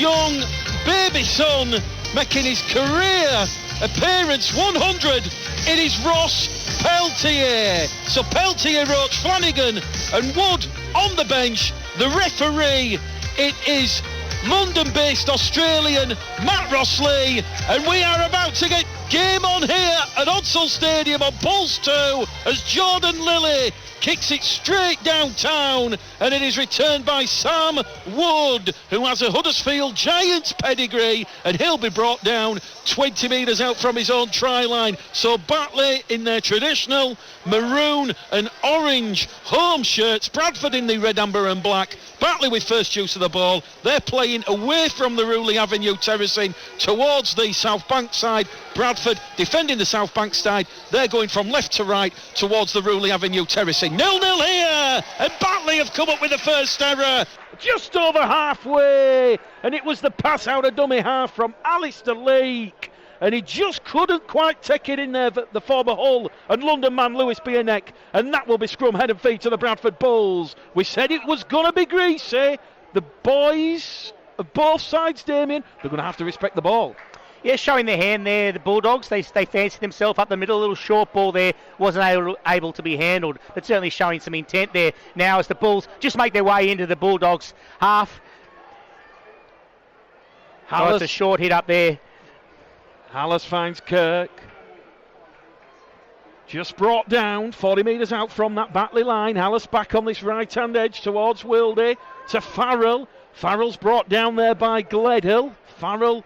young baby son making his career appearance 100. It is Ross Peltier. So Peltier, Roach, Flanagan and Wood on the bench. The referee, it is London-based Australian Matt Rossley, and we are about to get game on here at Odsal Stadium on Bulls 2 as Jordan Lilly kicks it straight downtown, and it is returned by Sam Wood, who has a Huddersfield Giants pedigree, and he'll be brought down 20 metres out from his own try line. So Batley in their traditional maroon and orange home shirts, Bradford in the red, amber and black. Batley with first use of the ball. They're playing away from the Ruley Avenue terracing towards the South Bank side. Bradford defending the South Bank side. They're going from left to right towards the Ruley Avenue terracing. 0-0 here, and Batley have come up with the first error just over halfway, and it was the pass out of dummy half from Alistair Leake, and he just couldn't quite take it in there, the former Hull and London man Lewis Bierneck, and that will be scrum head and feet to the Bradford Bulls. We said it was going to be greasy. The boys of both sides, Damien, they're going to have to respect the ball. Yeah, showing their hand there, the Bulldogs. They fancied themselves up the middle. A little short ball there wasn't able to be handled, but certainly showing some intent there now as the Bulls just make their way into the Bulldogs half. Oh, it's a short hit up there. Hallis finds Kirk. Just brought down 40 metres out from that Batley line. Hallis back on this right-hand edge towards Wildy to Farrell. Farrell's brought down there by Gledhill. Farrell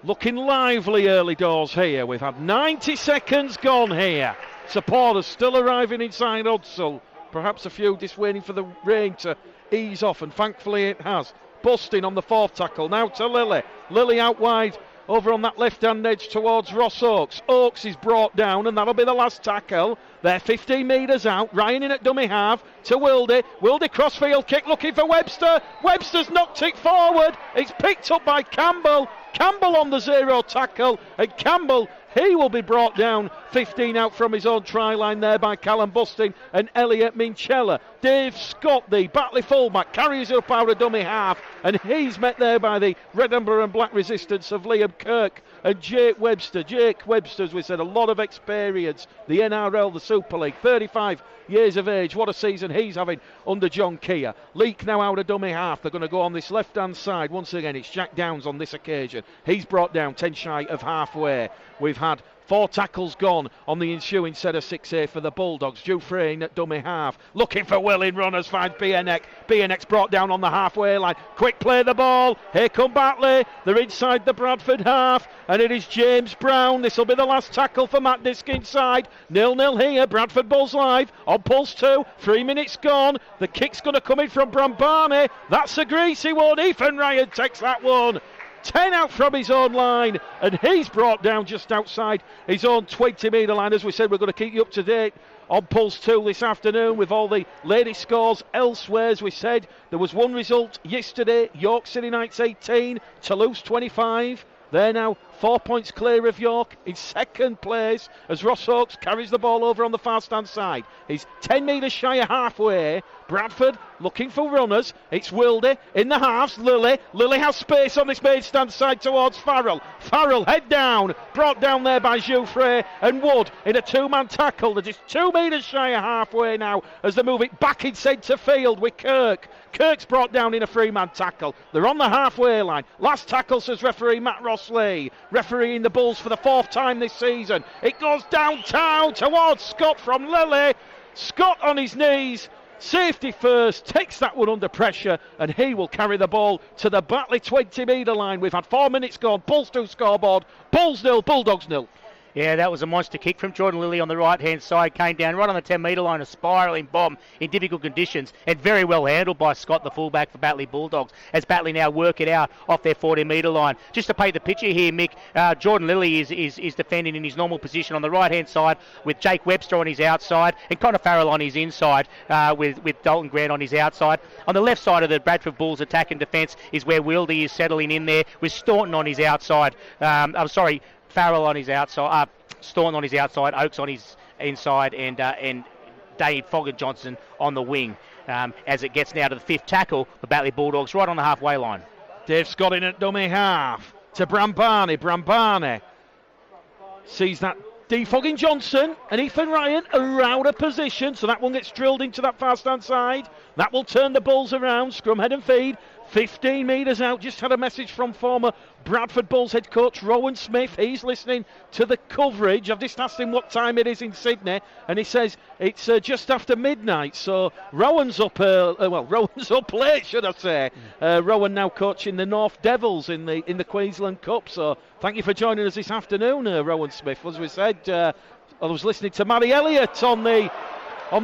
looking lively early doors here. We've had 90 seconds gone here. Supporters still arriving inside Odsal. Perhaps a few just waiting for the rain to ease off, and thankfully it has. Busting on the fourth tackle. Now to Lilly. Lilly out wide over on that left-hand edge towards Ross Oakes. Oakes is brought down, and that'll be the last tackle. They're 15 metres out. Ryan in at dummy half to Wildy. Wildy crossfield kick looking for Webster. Webster's knocked it forward. It's picked up by Campbell. Campbell on the zero tackle, and Campbell, he will be brought down 15 out from his own try line there by Callum Busting and Elliot Minchella. Dave Scott, the Batley fullback, carries it up out of dummy half, and he's met there by the red, amber and black resistance of Liam Kirk and Jake Webster. Jake Webster, as we said, a lot of experience. The NRL, the Super League, 35 years of age. What a season he's having under John Keir. Leak now out of dummy half. They're going to go on this left-hand side. Once again, it's Jack Downs on this occasion. He's brought down 10 shy of halfway. We've had 4 tackles gone on the ensuing set of 6 here for the Bulldogs. Dufresne at dummy half. Looking for willing runners, finds Bierneck. Bierneck's brought down on the halfway line. Quick play the ball. Here come Batley. They're inside the Bradford half, and it is James Brown. This will be the last tackle for Matt Disk inside. 0-0 here. Bradford Bulls live on Pulse 2. 3 minutes gone. The kick's going to come in from Brambani. That's a greasy one. Ethan Ryan takes that one. 10 out from his own line, and he's brought down just outside his own 20-metre line. As we said, we're going to keep you up to date on Pulse 2 this afternoon with all the lady scores elsewhere. As we said, there was one result yesterday. York City Knights 18, Toulouse 25. They're now 4 points clear of York in second place as Ross Oakes carries the ball over on the far stand side. He's 10 metres shy of halfway. Bradford looking for runners. It's Wildy in the halves. Lilly has space on this main stand side towards Farrell. Farrell head down, brought down there by Jouffre, and Wood in a 2-man tackle. They're just 2 metres shy of halfway now as they move it back in centre field with Kirk. Kirk's brought down in a 3-man tackle. They're on the halfway line. Last tackle, says referee Matt Rossley. Refereeing the Bulls for the 4th time this season. It goes downtown towards Scott from Lilly. Scott on his knees. Safety first, takes that one under pressure, and he will carry the ball to the Batley 20-metre line. We've had 4 minutes gone. Bulls 2 scoreboard. Bulls 0, Bulldogs 0. Yeah, that was a monster kick from Jordan Lilly on the right-hand side. Came down right on the 10-metre line, a spiralling bomb in difficult conditions, and very well handled by Scott, the fullback for Batley Bulldogs, as Batley now work it out off their 40-metre line. Just to paint the picture here, Mick, Jordan Lilly is defending in his normal position on the right-hand side with Jake Webster on his outside and Connor Farrell on his inside with Dalton Grant on his outside. On the left side of the Bradford Bulls attack and defence is where Wildy is settling in there with Staunton on his outside. Farrell on his outside, Staunton on his outside, Oakes on his inside, and Dave Fogger Johnson on the wing. As it gets now to the 5th tackle, the Batley Bulldogs right on the halfway line. Dave Scott in at dummy half to Brambani. Brambani sees that defogging Johnson and Ethan Ryan are out of position, so that one gets drilled into that far stand side. That will turn the Bulls around. Scrum head and feed. 15 metres out. Just had a message from former Bradford Bulls head coach Rowan Smith. He's listening to the coverage. I've just asked him what time it is in Sydney, and he says it's just after midnight. So Rowan's up Rowan's up late, should I say. Rowan now coaching the North Devils in the Queensland Cup. So thank you for joining us this afternoon, Rowan Smith. As we said, I was listening to Matty Elliott on the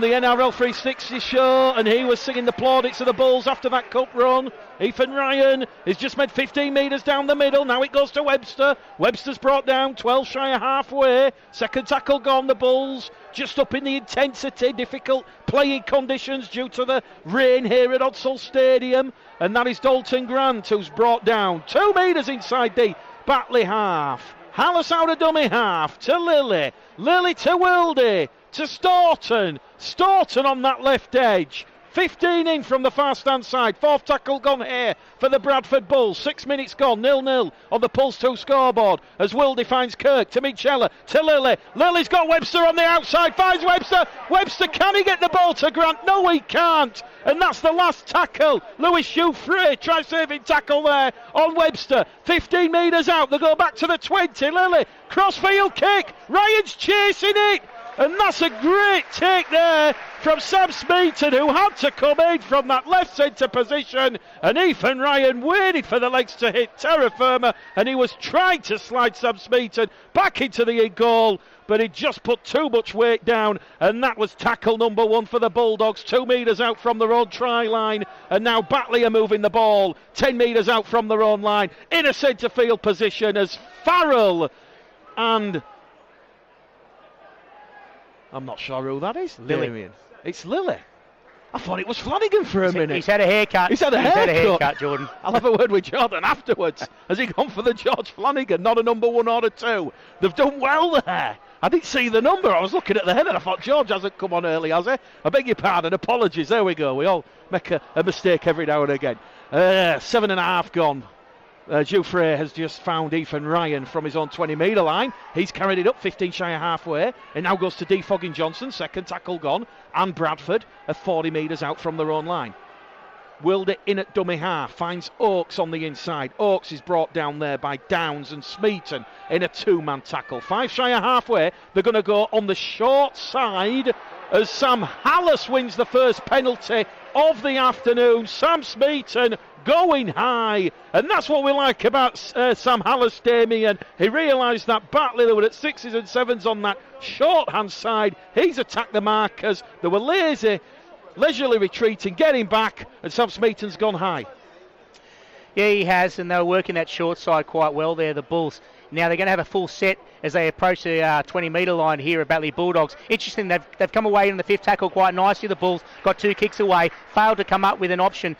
NRL 360 show, and he was singing the plaudits of the Bulls after that cup run. Ethan Ryan has just made 15 metres down the middle. Now it goes to Webster. Webster's brought down 12 shy of halfway. Second tackle gone. The Bulls just up in the intensity. Difficult playing conditions due to the rain here at Odsall Stadium. And that is Dalton Grant who's brought down 2 metres inside the Batley half. Hallis out of dummy half to Lilly. Lilly to Wildy. To Staunton. Staunton on that left edge. 15 in from the far stand side. Fourth tackle gone here for the Bradford Bulls. 6 minutes gone. 0-0 on the Pulse 2 scoreboard as Wildy finds Kirk to Michella to Lilly. Lily's got Webster on the outside. Finds Webster. Webster, can he get the ball to Grant? No, he can't. And that's the last tackle. Lewis Shoufrey tries saving tackle there on Webster. 15 metres out. They go back to the 20. Lilly. Crossfield kick. Ryan's chasing it. And that's a great take there from Sam Smeaton, who had to come in from that left centre position. And Ethan Ryan waited for the legs to hit terra firma, and he was trying to slide Sam Smeaton back into the in-goal, but he just put too much weight down, and that was tackle number 1 for the Bulldogs. 2 metres out from their own try line, and now Batley are moving the ball 10 metres out from their own line in a centre field position as Farrell and... I'm not sure who that is. Lilly. It's Lilly. I thought it was Flanagan for a minute. He's had a haircut. He's had a haircut, Jordan. I'll have a word with Jordan afterwards. Has he gone for the George Flanagan, not a number 1 or a 2? They've done well there. I didn't see the number. I was looking at the head and I thought, George hasn't come on early, has he? I beg your pardon. Apologies. There we go. We all make a mistake every now and again. 7.5 gone. Jouffre has just found Ethan Ryan from his own 20-metre line. He's carried it up 15 shy of halfway. It now goes to defogging Johnson. Second tackle gone. And Bradford are 40 metres out from their own line. Wilder in at dummy half. Finds Oakes on the inside. Oakes is brought down there by Downs and Smeaton in a 2-man tackle. 5 shy of halfway. They're going to go on the short side as Sam Hallis wins the first penalty of the afternoon. Sam Smeaton going high, and that's what we like about Sam Hallis, Damien. He realised that Batley, they were at 6s and 7s on that short-hand side. He's attacked the markers. They were leisurely retreating, getting back, and Sam Smeaton's gone high. Yeah, he has, and they were working that short side quite well there, the Bulls. Now they're going to have a full set as they approach the 20-metre line here at Batley Bulldogs. Interesting, they've come away in the 5th tackle quite nicely. The Bulls got 2 kicks away, failed to come up with an option.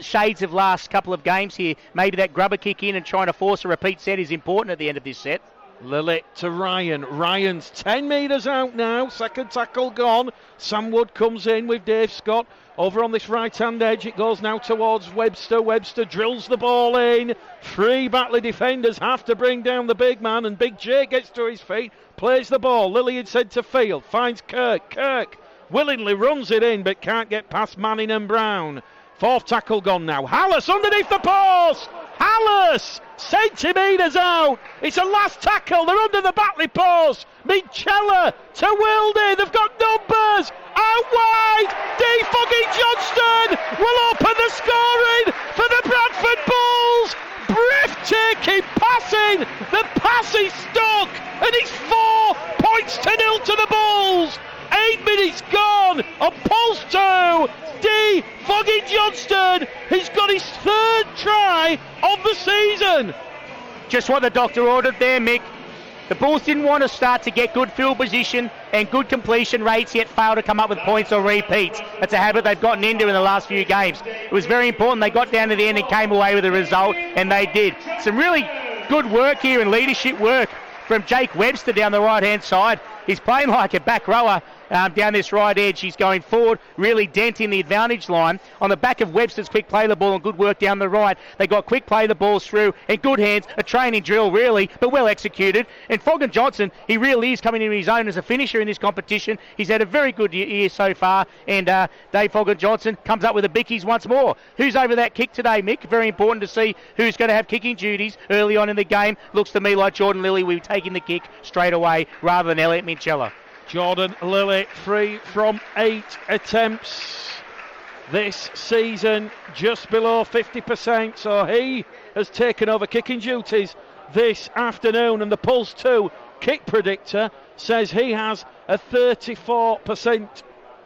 Shades of last couple of games here. Maybe that grubber kick in and trying to force a repeat set is important at the end of this set. Lilly to Ryan. Ryan's 10 metres out now. Second tackle gone. Sam Wood comes in with Dave Scott. Over on this right-hand edge, it goes now towards Webster. Webster drills the ball in. 3 Batley defenders have to bring down the big man, and Big J gets to his feet, plays the ball. Lilly in centre field, finds Kirk. Kirk willingly runs it in, but can't get past Manning and Brown. 4th tackle gone now. Hallis underneath the post. Hallis, centimetres out. It's a last tackle. They're under the Batley post. Michella to Wildy. They've got numbers. Out wide. Defogging Johnston will open the scoring for the Bradford Bulls. Breathtaking passing. The pass is stuck, and it's 4 points to 0 to the Bulls. 8 minutes gone on Pulse 2. Defogging Johnston. He's got his 3rd try of the season. Just what the doctor ordered there, Mick. The Bulls didn't want to start to get good field position and good completion rates, yet fail to come up with points or repeats. That's a habit they've gotten into in the last few games. It was very important. They got down to the end and came away with a result, and they did. Some really good work here and leadership work from Jake Webster down the right-hand side. He's playing like a back rower. down this right edge. He's going forward, really denting the advantage line. On the back of Webster's quick play the ball and good work down the right. They got quick play the balls through and good hands. A training drill, really, but well executed. And Foggen Johnson, he really is coming into his own as a finisher in this competition. He's had a very good year so far. And Dave Foggen Johnson comes up with the bickies once more. Who's over that kick today, Mick? Very important to see who's going to have kicking duties early on in the game. Looks to me like Jordan Lilly will be taking the kick straight away rather than Elliot Minchella. Jordan Lilly, 3 from 8 attempts this season, just below 50%. So he has taken over kicking duties this afternoon. And the Pulse 2 kick predictor says he has a 34%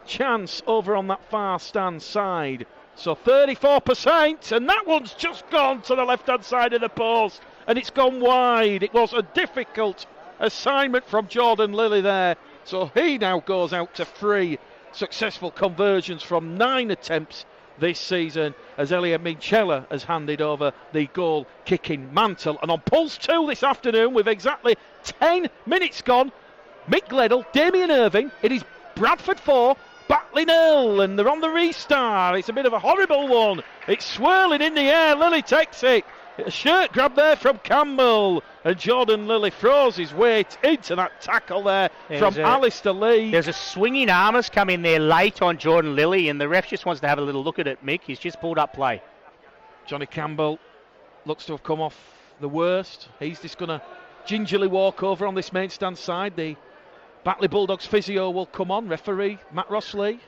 chance over on that far stand side. So 34%, and that one's just gone to the left-hand side of the post, and it's gone wide. It was a difficult assignment from Jordan Lilly there. So he now goes out to 3 successful conversions from 9 attempts this season, as Elliot Minchella has handed over the goal-kicking mantle. And on Pulse 2 this afternoon, with exactly 10 minutes gone, Mick Gledhill, Damien Irving, it is Bradford 4, Batley 0, and they're on the restart. It's a bit of a horrible one. It's swirling in the air. Lilly takes it. A shirt grab there from Campbell, and Jordan Lilly throws his weight into that tackle there from Alistair Lee. There's a swinging arm has come in there late on Jordan Lilly, and the ref just wants to have a little look at it, Mick. He's just pulled up play. Johnny Campbell looks to have come off the worst. He's just going to gingerly walk over on this main stand side. The Batley Bulldogs physio will come on. Referee Matt Rossley,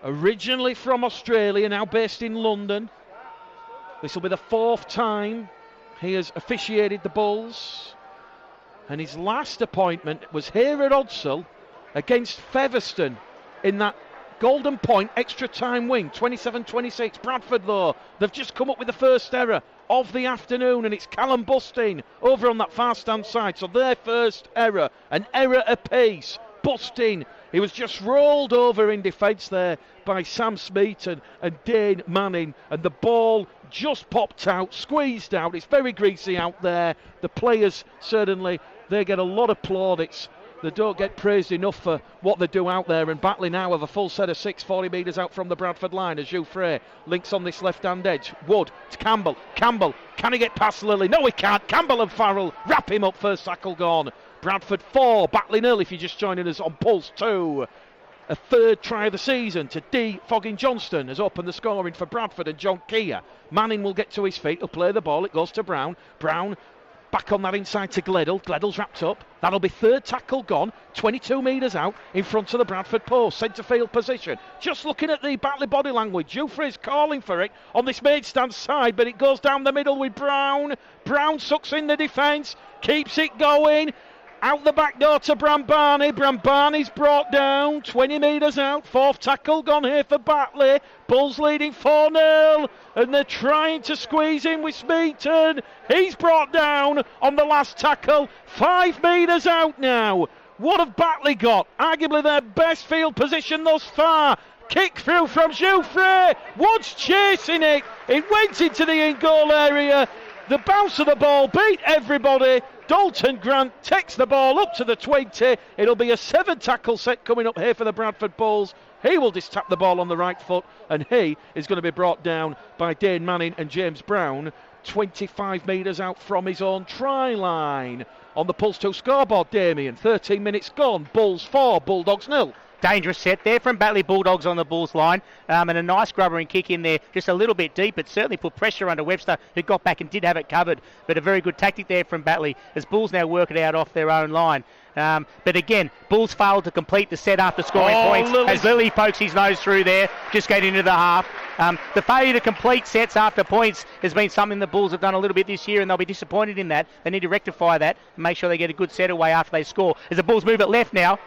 originally from Australia, now based in London. This will be the 4th time he has officiated the Bulls, and his last appointment was here at Odsal against Featherstone in that Golden Point extra time win, 27-26. Bradford, though, they've just come up with the first error of the afternoon, and it's Callum Bustin over on that far stand side. So their first error, an error apiece. Bustin, he was just rolled over in defence there by Sam Smeaton and Dane Manning, and the ball just popped out, squeezed out. It's very greasy out there. The players, certainly, they get a lot of plaudits. They don't get praised enough for what they do out there, and Batley now have a full set of 6, 40 metres out from the Bradford line as Jouffre links on this left-hand edge. Wood to Campbell. Campbell, can he get past Lilly? No, he can't. Campbell and Farrell wrap him up. First tackle gone. Bradford 4, Batley 0 if you're just joining us on Pulse 2. A 3rd try of the season to D. Foggen Johnston has opened the scoring for Bradford and John Keir. Manning will get to his feet. He'll play the ball. It goes to Brown. Brown back on that inside to Gledhill. Gledhill's wrapped up. That'll be 3rd tackle gone. 22 metres out in front of the Bradford post. Centre field position. Just looking at the Batley body language. Jouffre is calling for it on this main stand side, but it goes down the middle with Brown. Brown sucks in the defence. Keeps it going. Out the back door to Brambani. Brambani's brought down. 20 metres out. 4th tackle gone here for Batley. Bulls leading 4-0. And they're trying to squeeze in with Smeaton. He's brought down on the last tackle. 5 metres out now. What have Batley got? Arguably their best field position thus far. Kick through from Jouffre. Wood's chasing it. It went into the in-goal area. The bounce of the ball beat everybody. Dalton Grant takes the ball up to the 20. It'll be a 7 tackle set coming up here for the Bradford Bulls. He will just tap the ball on the right foot, and he is going to be brought down by Dane Manning and James Brown, 25 metres out from his own try line. On the Pulse 2 scoreboard, Damien, 13 minutes gone. Bulls 4, Bulldogs 0. Dangerous set there from Batley Bulldogs on the Bulls line, and a nice grubbering kick in there, just a little bit deep. It certainly put pressure under Webster, who got back and did have it covered, but a very good tactic there from Batley as Bulls now work it out off their own line. But again, Bulls failed to complete the set after scoring points as Lilly pokes his nose through there, just getting into the half. The failure to complete sets after points has been something the Bulls have done a little bit this year, and they'll be disappointed in that. They need to rectify that and make sure they get a good set away after they score. As the Bulls move it left now,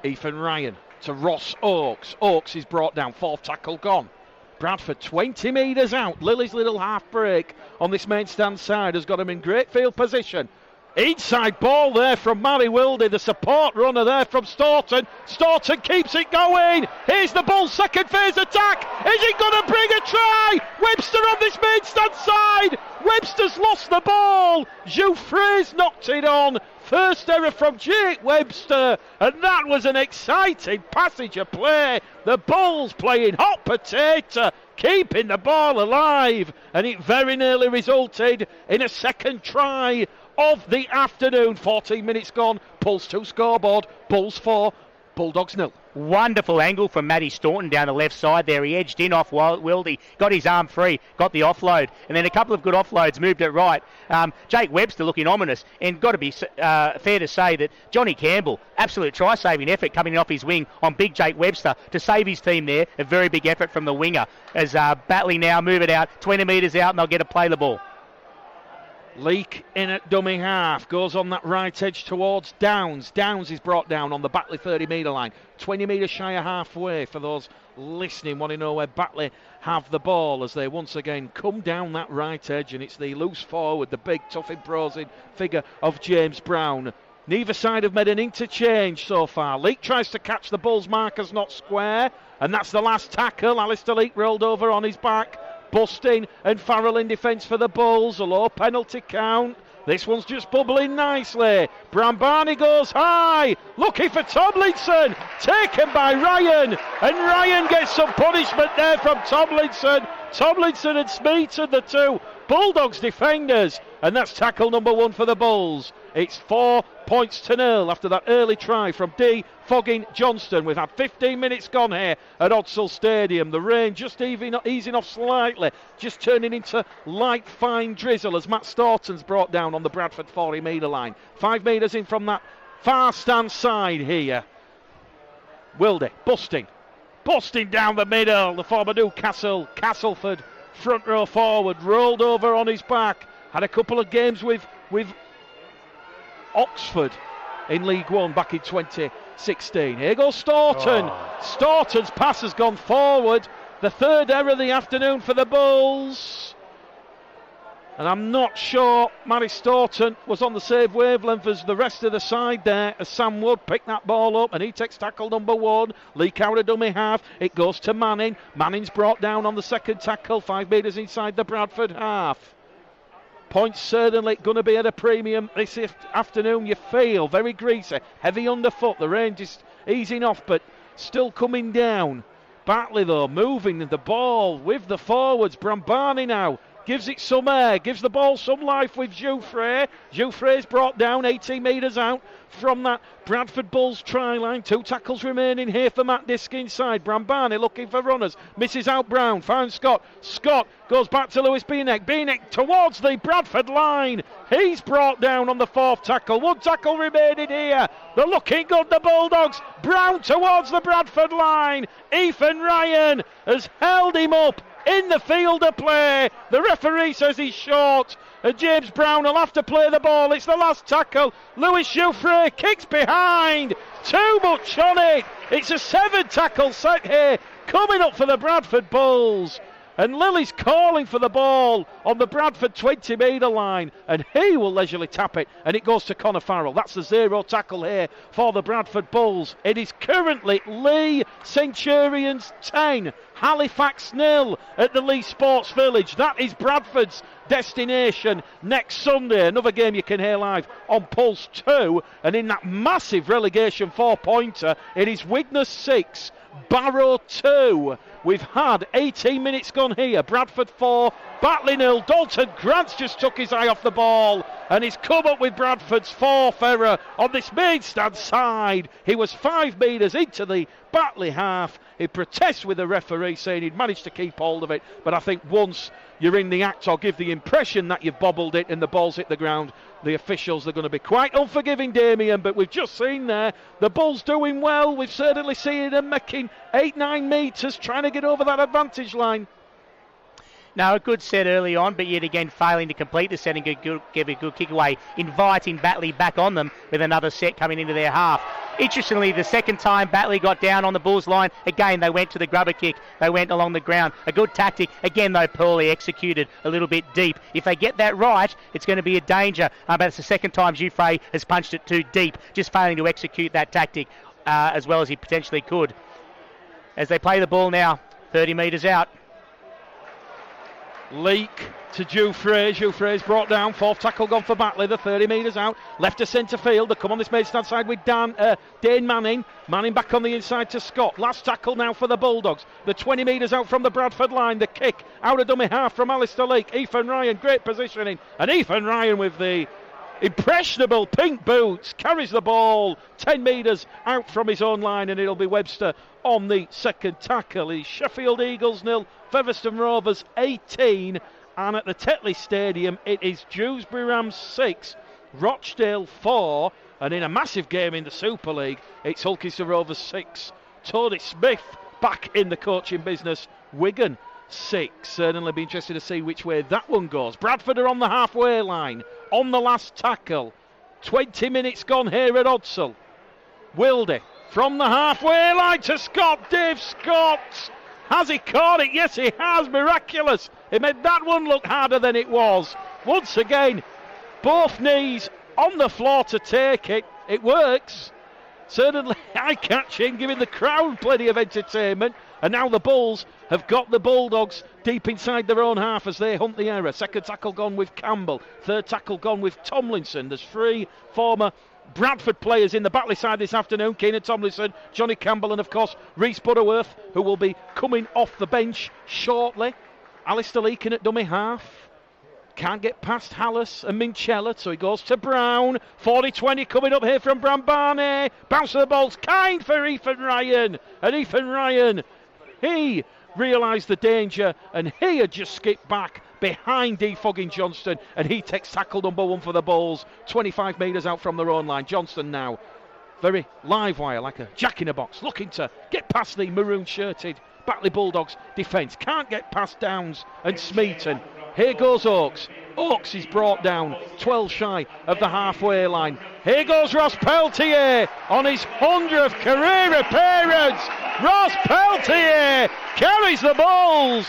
Ethan Ryan to Ross Oakes. Oakes is brought down. 4th tackle gone. Bradford 20 metres out. Lilly's little half break on this main stand side has got him in great field position. Inside ball there from Mary Wilde, the support runner there from Staunton. Staunton keeps it going. Here's the Bulls' second phase attack. Is it going to bring a try? Webster on this main stand side. Webster's lost the ball. Jouffre's knocked it on. first error from Jake Webster, and that was an exciting passage of play. The Bulls playing hot potato, keeping the ball alive, and it very nearly resulted in a second try of the afternoon. 14 minutes gone, Pulse 2 scoreboard, Bulls 4, Bulldogs 0. Wonderful angle from Matty Staunton down the left side there. He edged in off Wildy, got his arm free, got the offload, and then a couple of good offloads, moved it right. Jake Webster looking ominous, and got to be fair to say that Johnny Campbell, absolute try-saving effort coming off his wing on big Jake Webster to save his team there. A very big effort from the winger as Batley now move it out, 20 metres out, and they'll get to play the ball. Leak in at dummy half, goes on that right edge towards Downs. Downs is brought down on the Batley 30 metre line, 20 metres shy of halfway for those listening, want to know where Batley have the ball as they once again come down that right edge, and it's the loose forward, the big tough imposing figure of James Brown. Neither side have made an interchange so far. Leak tries to catch the Bulls markers not square, and that's the last tackle. Alistair Leak rolled over on his back. Busting and Farrell in defence for the Bulls. A low penalty count. This one's just bubbling nicely. Brambani goes high, looking for Tomlinson. Taken by Ryan, and Ryan gets some punishment there from Tomlinson. Tomlinson and Smeaton, the two Bulldogs defenders, and that's tackle number 1 for the Bulls. It's 4 points to 0 after that early try from D. Fogging Johnston. We've had 15 minutes gone here at Odsall Stadium. The rain just easing off slightly, just turning into light fine drizzle as Matt Staunton's brought down on the Bradford 40 metre line. 5 metres in from that far stand side here. Wildy busting down the middle. The former Newcastle Castleford front row forward rolled over on his back. Had a couple of games with Oxford in League One back in 2016. Here goes Staunton. Staunton's pass has gone forward. The third error of the afternoon for the Bulls. And I'm not sure Matty Staunton was on the same wavelength as the rest of the side there, as Sam Wood picked that ball up and he takes tackle number 1. Leak out of dummy half. It goes to Manning. Manning's brought down on the second tackle, 5 metres inside the Bradford half. Points certainly going to be at a premium this afternoon, you feel. Very greasy, heavy underfoot. The rain just easing off, but still coming down. Batley, though, moving the ball with the forwards. Brambani now gives it some air, gives the ball some life with Jouffre. Jouffre's brought down 18 metres out from that Bradford Bulls try line. 2 tackles remaining here for Matt Disk inside. Brambani looking for runners, misses out Brown, finds Scott. Scott goes back to Lewis Beanick. Beanick towards the Bradford line. He's brought down on the 4th tackle. 1 tackle remaining here. They're looking good, the Bulldogs. Brown towards the Bradford line. Ethan Ryan has held him up in the field of play. The referee says he's short, and James Brown will have to play the ball. It's the last tackle. Lewis Jouffre kicks behind. Too much on it. It's a 7 tackle set here coming up for the Bradford Bulls. And Lily's calling for the ball on the Bradford 20 metre line, and he will leisurely tap it, and it goes to Connor Farrell. That's the 0 tackle here for the Bradford Bulls. It is currently Lee Centurions 10, Halifax 0 at the Lee Sports Village. That is Bradford's destination next Sunday. Another game you can hear live on Pulse 2, and in that massive relegation 4-pointer, it is Widnes 6, Barrow 2. We've had 18 minutes gone here. Bradford 4, Batley 0. Dalton Grant's just took his eye off the ball, and he's come up with Bradford's 4th error on this main stand side. He was 5 metres into the Batley half. He protests with the referee saying he'd managed to keep hold of it, but I think once you're in the act or give the impression that you've bobbled it and the ball's hit the ground, the officials are going to be quite unforgiving, Damien. But we've just seen there the Bulls doing well. We've certainly seen them making 8-9 metres trying to get over that advantage line. Now, a good set early on, but yet again failing to complete the set and give a good kick away, inviting Batley back on them with another set coming into their half. Interestingly, the second time Batley got down on the Bulls line, again they went to the grubber kick, they went along the ground. A good tactic, again though poorly executed, a little bit deep. If they get that right, it's going to be a danger, but it's the second time Jouffre has punched it too deep, just failing to execute that tactic as well as he potentially could. As they play the ball now, 30 metres out. Leak to Jouffre. Jouffre's brought down. Fourth tackle gone for Batley. The 30 metres out. Left to centre field. They come on this mid-stand side with Dane Manning. Manning back on the inside to Scott. Last tackle now for the Bulldogs. The 20 metres out from the Bradford line. The kick out of dummy half from Alistair Leak. Ethan Ryan, great positioning. And Ethan Ryan with the impressionable pink boots carries the ball 10 metres out from his own line, and it'll be Webster on the second tackle. It's Sheffield Eagles 0, Featherstone Rovers 18, and at the Tetley Stadium it is Dewsbury Rams 6, Rochdale 4, and in a massive game in the Super League it's Hulkeston Rovers 6, Tony Smith back in the coaching business, Wigan 6. Certainly be interested to see which way that one goes. Bradford are on the halfway line on the last tackle. 20 minutes gone here at Odsall. Wildy from the halfway line to Scott. Dave Scott. Has he caught it? Yes, he has. Miraculous. He made that one look harder than it was. Once again, both knees on the floor to take it. It works. Certainly eye-catching, giving the crowd plenty of entertainment. And now the Bulls have got the Bulldogs deep inside their own half as they hunt the error. Second tackle gone with Campbell. Third tackle gone with Tomlinson. There's 3 former Bradford players in the Batley side this afternoon. Keenan Tomlinson, Johnny Campbell, and of course Rhys Butterworth, who will be coming off the bench shortly. Alistair Leakin at dummy half. Can't get past Hallis and Minchella, so he goes to Brown. 40-20 coming up here from Brambane. Bounce of the ball's kind for Ethan Ryan. And Ethan Ryan, he realised the danger and he had just skipped back behind Defogging Johnston, and he takes tackle number 1 for the Bulls. 25 metres out from their own line. Johnston now very live wire, like a jack in a box, looking to get past the maroon shirted Batley Bulldogs defence. Can't get past Downs and Smeaton. Here goes Oakes. Oakes is brought down 12 shy of the halfway line. Here goes Ross Peltier on his 100th career appearance. Ross Peltier carries the Bulls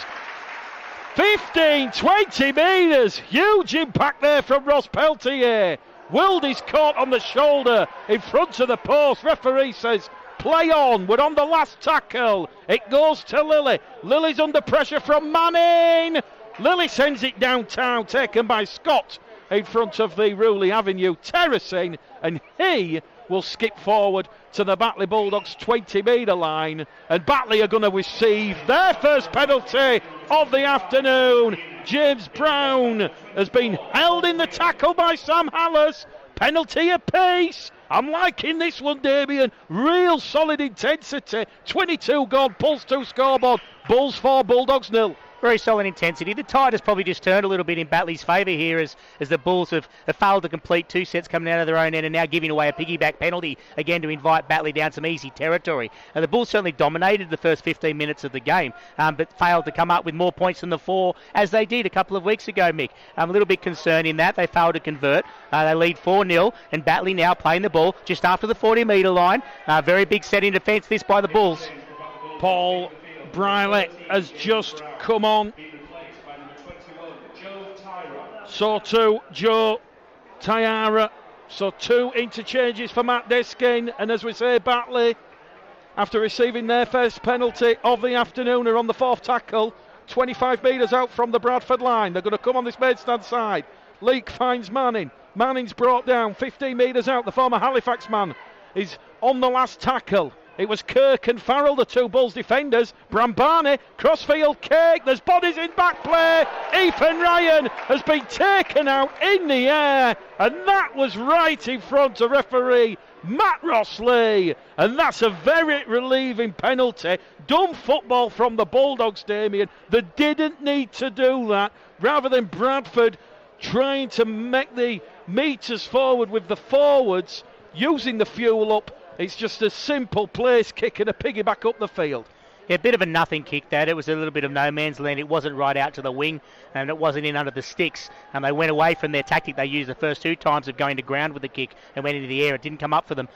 15-20 metres. Huge impact there from Ross Peltier. Wildy's caught on the shoulder in front of the post. Referee says play on. We're on the last tackle. It goes to Lilly. Lilly's under pressure from Manning. Lilly sends it downtown, taken by Scott in front of the Ruley Avenue terracing, and he will skip forward to the Batley Bulldogs 20 metre line, and Batley are going to receive their first penalty of the afternoon. James Brown has been held in the tackle by Sam Hallis. Penalty apiece. I'm liking this one, Damien. Real solid intensity. 22 gone, Pulse 2 scoreboard. Bulls 4, Bulldogs 0. Very solid intensity. The tide has probably just turned a little bit in Batley's favour here as the Bulls have failed to complete 2 sets coming out of their own end and now giving away a piggyback penalty again to invite Batley down some easy territory. And the Bulls certainly dominated the first 15 minutes of the game, but failed to come up with more points than the 4 as they did a couple of weeks ago, Mick. I'm a little bit concerned in that they failed to convert. They lead 4-0 and Batley now playing the ball just after the 40 metre line. Very big set in defence this by the Bulls. Paul Briley has just come on. So too Joe Tyara. So 2 interchanges for Matt Deskin. And as we say, Batley, after receiving their first penalty of the afternoon, are on the 4th tackle. 25 metres out from the Bradford line. They're going to come on this maidstand side. Leak finds Manning. Manning's brought down 15 metres out. The former Halifax man is on the last tackle. It was Kirk and Farrell, the 2 Bulls defenders. Brambane, crossfield kick. There's bodies in back play. Ethan Ryan has been taken out in the air. And that was right in front of referee Matt Rossley. And that's a very relieving penalty. Dumb football from the Bulldogs, Damien. They didn't need to do that. Rather than Bradford trying to make the metres forward with the forwards, using the fuel up, it's just a simple place kick and a piggyback up the field. Yeah, a bit of a nothing kick that. It was a little bit of no man's land. It wasn't right out to the wing and it wasn't in under the sticks. And they went away from their tactic they used the first 2 times of going to ground with the kick and went into the air. It didn't come up for them.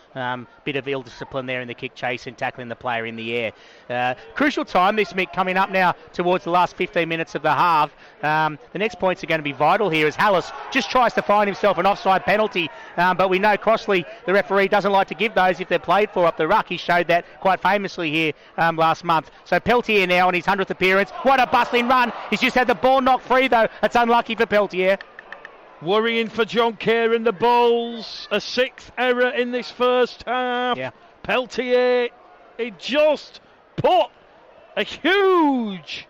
Bit of ill discipline there in the kick chase and tackling the player in the air. Crucial time this, Mick, coming up now towards the last 15 minutes of the half. The next points are going to be vital here as Hallis just tries to find himself an offside penalty. But we know Crossley, the referee, doesn't like to give those if they're played for up the ruck. He showed that quite famously here last March month. So Peltier now on his 100th appearance. What a bustling run. He's just had the ball knocked free, though. That's unlucky for Peltier. Worrying for John Kerr and the Bulls. A 6th error in this first half. Yeah. Peltier, he just put a huge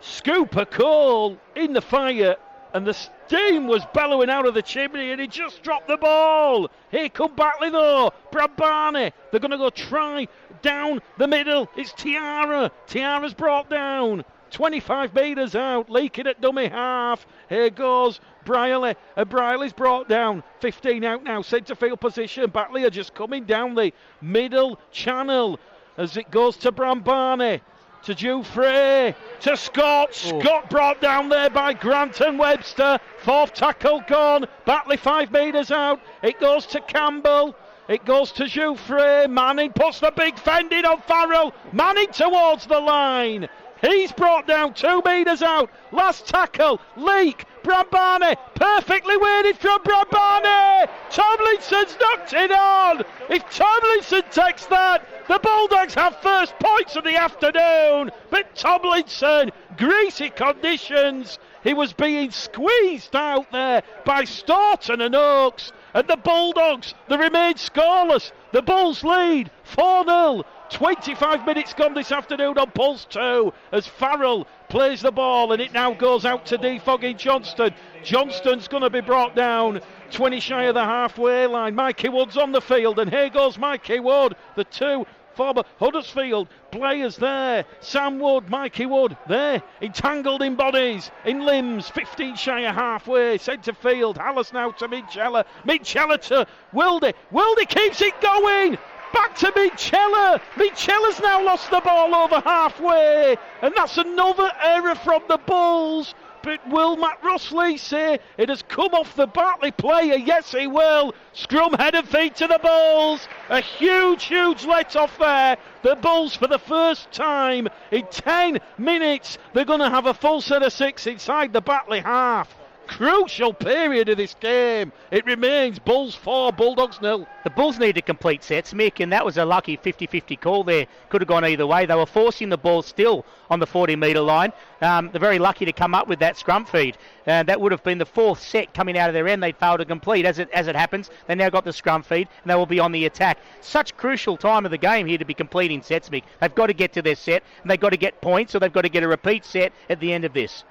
scoop of coal in the fire, and the steam was bellowing out of the chimney, and he just dropped the ball. Here come Batley though. Brad Barney. They're going to go try down the middle. It's Tiara. Tiara's brought down. 25 metres out, leaking at dummy half. Here goes Briley. Briley's brought down. 15 out now, centre field position. Batley are just coming down the middle channel as it goes to Bram Barney. To Jufrey, to Scott. Scott brought down there by Grant and Webster. 4th tackle gone. Batley 5 metres out. It goes to Campbell. It goes to Jufrey. Manning puts the big fend in on Farrell. Manning towards the line. He's brought down 2 metres out. Last tackle. Leak. Brad Barney. Perfectly weighted from Brad Barney. Tomlinson's knocked it on. If Tomlinson takes that, the Bulldogs have first points of the afternoon. But Tomlinson, greasy conditions. He was being squeezed out there by Staunton and Oakes. And the Bulldogs, they remain scoreless. The Bulls lead 4-0. 25 minutes gone this afternoon on Pulse 2 as Farrell plays the ball, and it now goes out to defogging Johnston. Johnston's going to be brought down 20 shy of the halfway line. Mikey Wood's on the field, and here goes Mikey Wood. The two former Huddersfield players there. Sam Wood, Mikey Wood there, entangled in bodies, in limbs, 15 shy of halfway, centre field. Hallis now to Minchella. Minchella to Wildy. Wildy keeps it going. Back to Minchella. Minchella's now lost the ball over halfway, and that's another error from the Bulls. But will Matt Russley say it has come off the Batley player? Yes, he will. Scrum, head and feet to the Bulls. A huge let off there. The Bulls, for the first time in 10 minutes, they're going to have a full set of 6 inside the Batley half. Crucial period of this game. It remains Bulls 4, Bulldogs 0. The Bulls need to complete sets, Mick, and that was a lucky 50-50 call there. Could have gone either way. They were forcing the ball still on the 40-metre line. They're very lucky to come up with that scrum feed. That would have been the 4th set coming out of their end. They'd failed to complete. As it happens, they now got the scrum feed, and they will be on the attack. Such crucial time of the game here to be completing sets, Mick. They've got to get to their set, and they've got to get points, or they've got to get a repeat set at the end of this.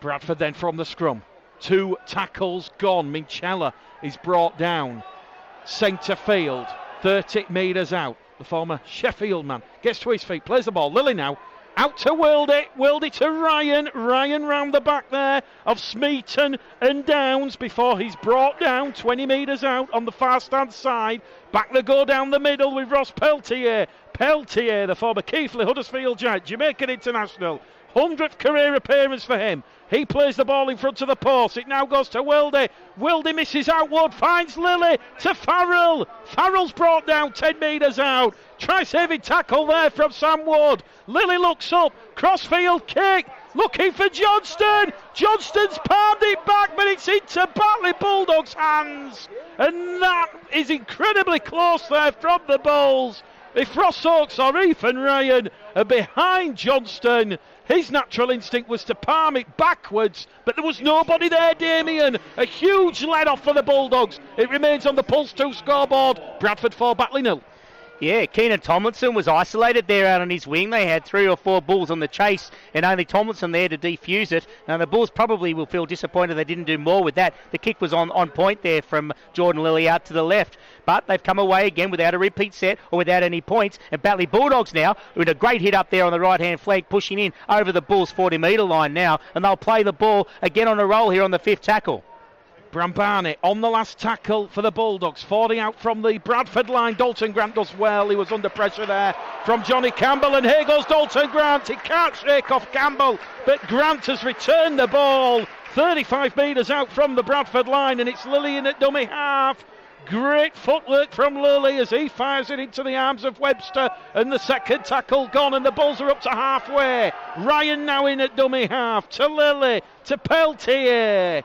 Bradford then from the scrum. 2 tackles gone. Minchella is brought down. Centre field. 30 metres out. The former Sheffield man gets to his feet. Plays the ball. Lilly now. Out to Wildy. Wildy to Ryan. Ryan round the back there of Smeaton and Downs before he's brought down 20 metres out on the far stand side. Back to go down the middle with Ross Peltier. Peltier, the former Keighley Huddersfield Giant, Jamaican international. 100th career appearance for him. He plays the ball in front of the post. It now goes to Wildy. Wildy misses outward, finds Lilly to Farrell. Farrell's brought down 10 metres out. Try-saving tackle there from Sam Wood. Lilly looks up, crossfield kick, looking for Johnston. Johnston's palmed it back, but it's into Batley Bulldogs' hands. And that is incredibly close there from the Bulls. If Ross Oakes or Ethan Ryan are behind Johnston, his natural instinct was to palm it backwards, but there was nobody there, Damien. A huge let-off for the Bulldogs. It remains on the Pulse 2 scoreboard. Bradford 4, Batley 0. Yeah, Keenan Tomlinson was isolated there out on his wing. They had 3 or 4 Bulls on the chase and only Tomlinson there to defuse it. Now the Bulls probably will feel disappointed they didn't do more with that. The kick was on point there from Jordan Lilly out to the left. But they've come away again without a repeat set or without any points. And Batley Bulldogs now, with a great hit up there on the right-hand flag, pushing in over the Bulls' 40-metre line now. And they'll play the ball again on a roll here on the 5th tackle. Brambani on the last tackle for the Bulldogs, 40 out from the Bradford line. Dalton Grant does well. He was under pressure there from Johnny Campbell, and here goes Dalton Grant. He can't shake off Campbell, but Grant has returned the ball 35 metres out from the Bradford line, and it's Lilly in at dummy half. Great footwork from Lilly as he fires it into the arms of Webster, and the second tackle gone, and the Bulls are up to halfway. Ryan now in at dummy half to Lilly to Peltier.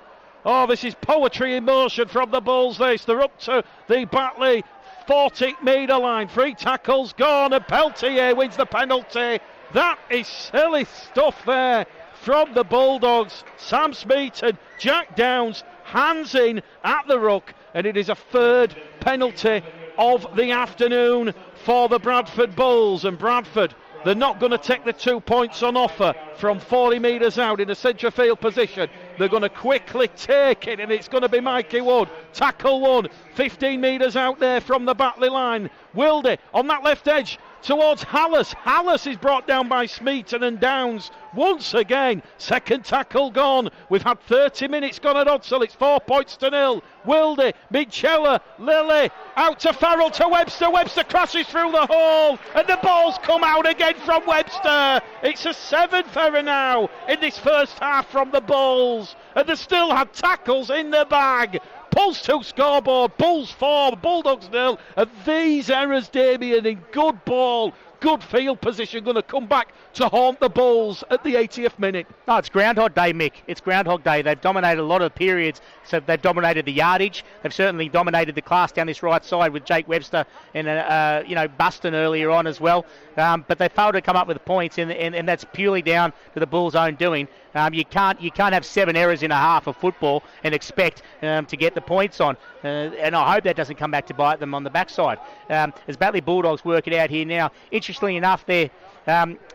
Oh, this is poetry in motion from the Bulls. They're up to the Batley 40-metre line. 3 tackles gone, and Peltier wins the penalty. That is silly stuff there from the Bulldogs. Sam Smeaton, Jack Downs, hands in at the ruck, and it is a 3rd penalty of the afternoon for the Bradford Bulls. And Bradford, they're not going to take the 2 points on offer from 40 metres out in a centre field position. They're going to quickly take it, and it's going to be Mikey Wood. Tackle 1, 15 metres out there from the Batley line. Wilde on that left edge towards Hallis. Hallis is brought down by Smeaton and Downs once again. 2nd tackle gone. We've had 30 minutes gone at Odsall. It's 4 points to 0. Wilde, Michella, Lilly, out to Farrell, to Webster. Webster crashes through the hole, and the ball's come out again from Webster. It's a 7th error now in this first half from the Bulls, and they still had tackles in the bag. Bulls 2 scoreboard, Bulls 4, Bulldogs 0. And these errors, Damien, in good ball, good field position, going to come back to haunt the Bulls at the 80th minute. No, it's Groundhog Day, Mick. It's Groundhog Day. They've dominated a lot of periods. So they've dominated the yardage. They've certainly dominated the class down this right side with Jake Webster and Buston earlier on as well. But they failed to come up with points, and that's purely down to the Bulls' own doing. You can't have 7 errors in a half of football and expect to get the points on. And I hope that doesn't come back to bite them on the backside. As Batley Bulldogs work it out here now, interestingly enough, there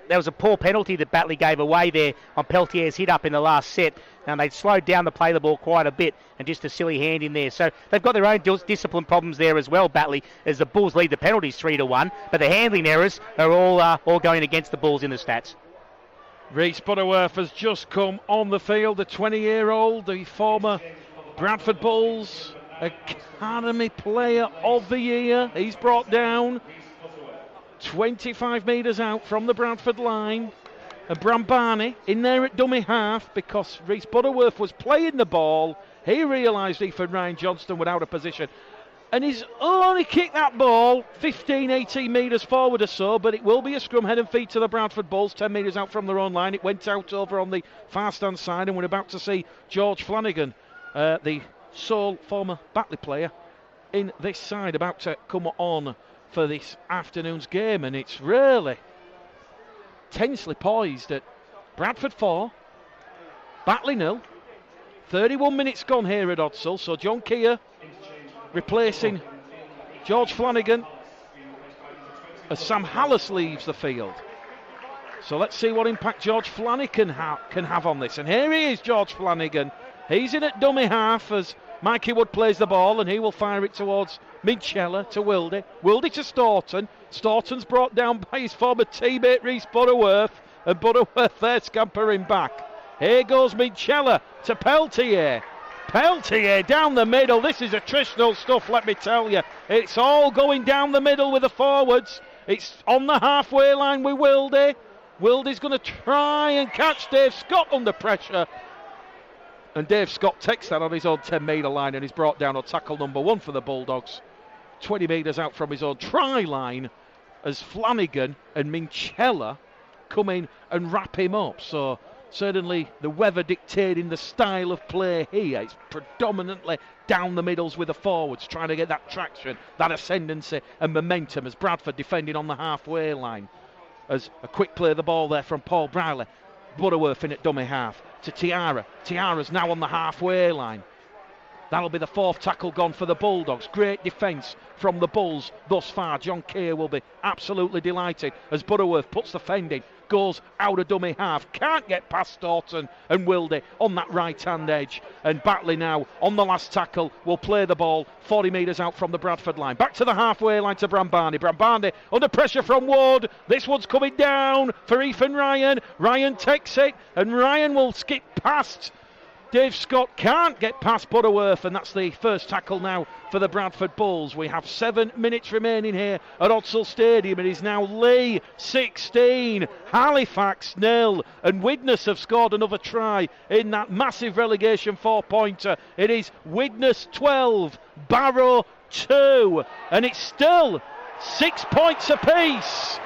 was a poor penalty that Batley gave away there on Peltier's hit up in the last set. They slowed down the play the ball quite a bit, and just a silly hand in there. So they've got their own discipline problems there as well, Batley, as the Bulls lead the penalties 3-1. But the handling errors are all going against the Bulls in the stats. Rhys Butterworth has just come on the field, the 20-year-old, the former Bradford Bulls Academy Player of the Year. He's brought down 25 metres out from the Bradford line. And Brambani in there at dummy half, because Rhys Butterworth was playing the ball. He realised Ethan Ryan Johnston would out of position, and he's only kicked that ball 15, 18 metres forward or so, but it will be a scrum, head and feet to the Bradford Bulls, 10 metres out from their own line. It went out over on the far stand side, and we're about to see George Flanagan, the sole former Batley player in this side, about to come on for this afternoon's game. And it's really tensely poised at Bradford 4, Batley 0. 31 minutes gone here at Odsall, so John Keir replacing George Flanagan as Sam Hallis leaves the field. So let's see what impact George Flanagan can have on this. And here he is, George Flanagan. He's in at dummy half as Mikey Wood plays the ball, and he will fire it towards Minchella, to Wilde. Wilde to Staunton. Staunton's brought down by his former teammate Rhys Butterworth, and Butterworth there scampering back. Here goes Minchella to Peltier. Peltier down the middle. This is attritional stuff, let me tell you. It's all going down the middle with the forwards. It's on the halfway line with Wilde. Wilde's going to try and catch Dave Scott under pressure. And Dave Scott takes that on his own 10-metre line, and he's brought down on tackle number 1 for the Bulldogs. 20 metres out from his own try line as Flanagan and Minchella come in and wrap him up. So certainly the weather dictating the style of play here. It's predominantly down the middles with the forwards, trying to get that traction, that ascendancy and momentum, as Bradford defending on the halfway line. As a quick play of the ball there from Paul Browley. Butterworth in at dummy half to Tiara. Tiara's now on the halfway line. That'll be the 4th tackle gone for the Bulldogs. Great defence from the Bulls thus far. John Keir will be absolutely delighted as Butterworth puts the fend in, goes out of dummy half, can't get past Staunton and Wilde on that right-hand edge. And Batley now on the last tackle will play the ball 40 metres out from the Bradford line. Back to the halfway line to Brambani. Brambani under pressure from Wood. This one's coming down for Ethan Ryan. Ryan takes it, and Ryan will skip past Dave Scott, can't get past Butterworth, and that's the first tackle now for the Bradford Bulls. We have 7 minutes remaining here at Odsall Stadium. It is now Lee 16, Halifax 0, and Widnes have scored another try in that massive relegation 4-pointer. It is Widnes 12, Barrow 2, and it's still 6 points apiece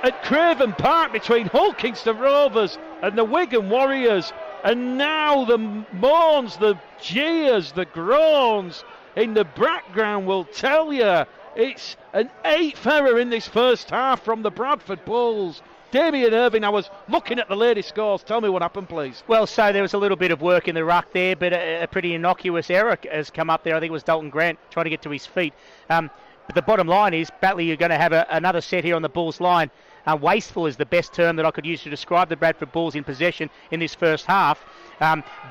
at Craven Park between Hull Kingston Rovers and the Wigan Warriors. And now the moans, the jeers, the groans in the background will tell you It's an 8th error in this first half from the Bradford Bulls. Damien Irving, I was looking at the latest scores. Tell me what happened, please. Well, so there was a little bit of work in the ruck there, but a pretty innocuous error has come up there. I think it was Dalton Grant trying to get to his feet. But the bottom line is, Batley, you're going to have another set here on the Bulls line. Wasteful is the best term that I could use to describe the Bradford Bulls in possession in this first half.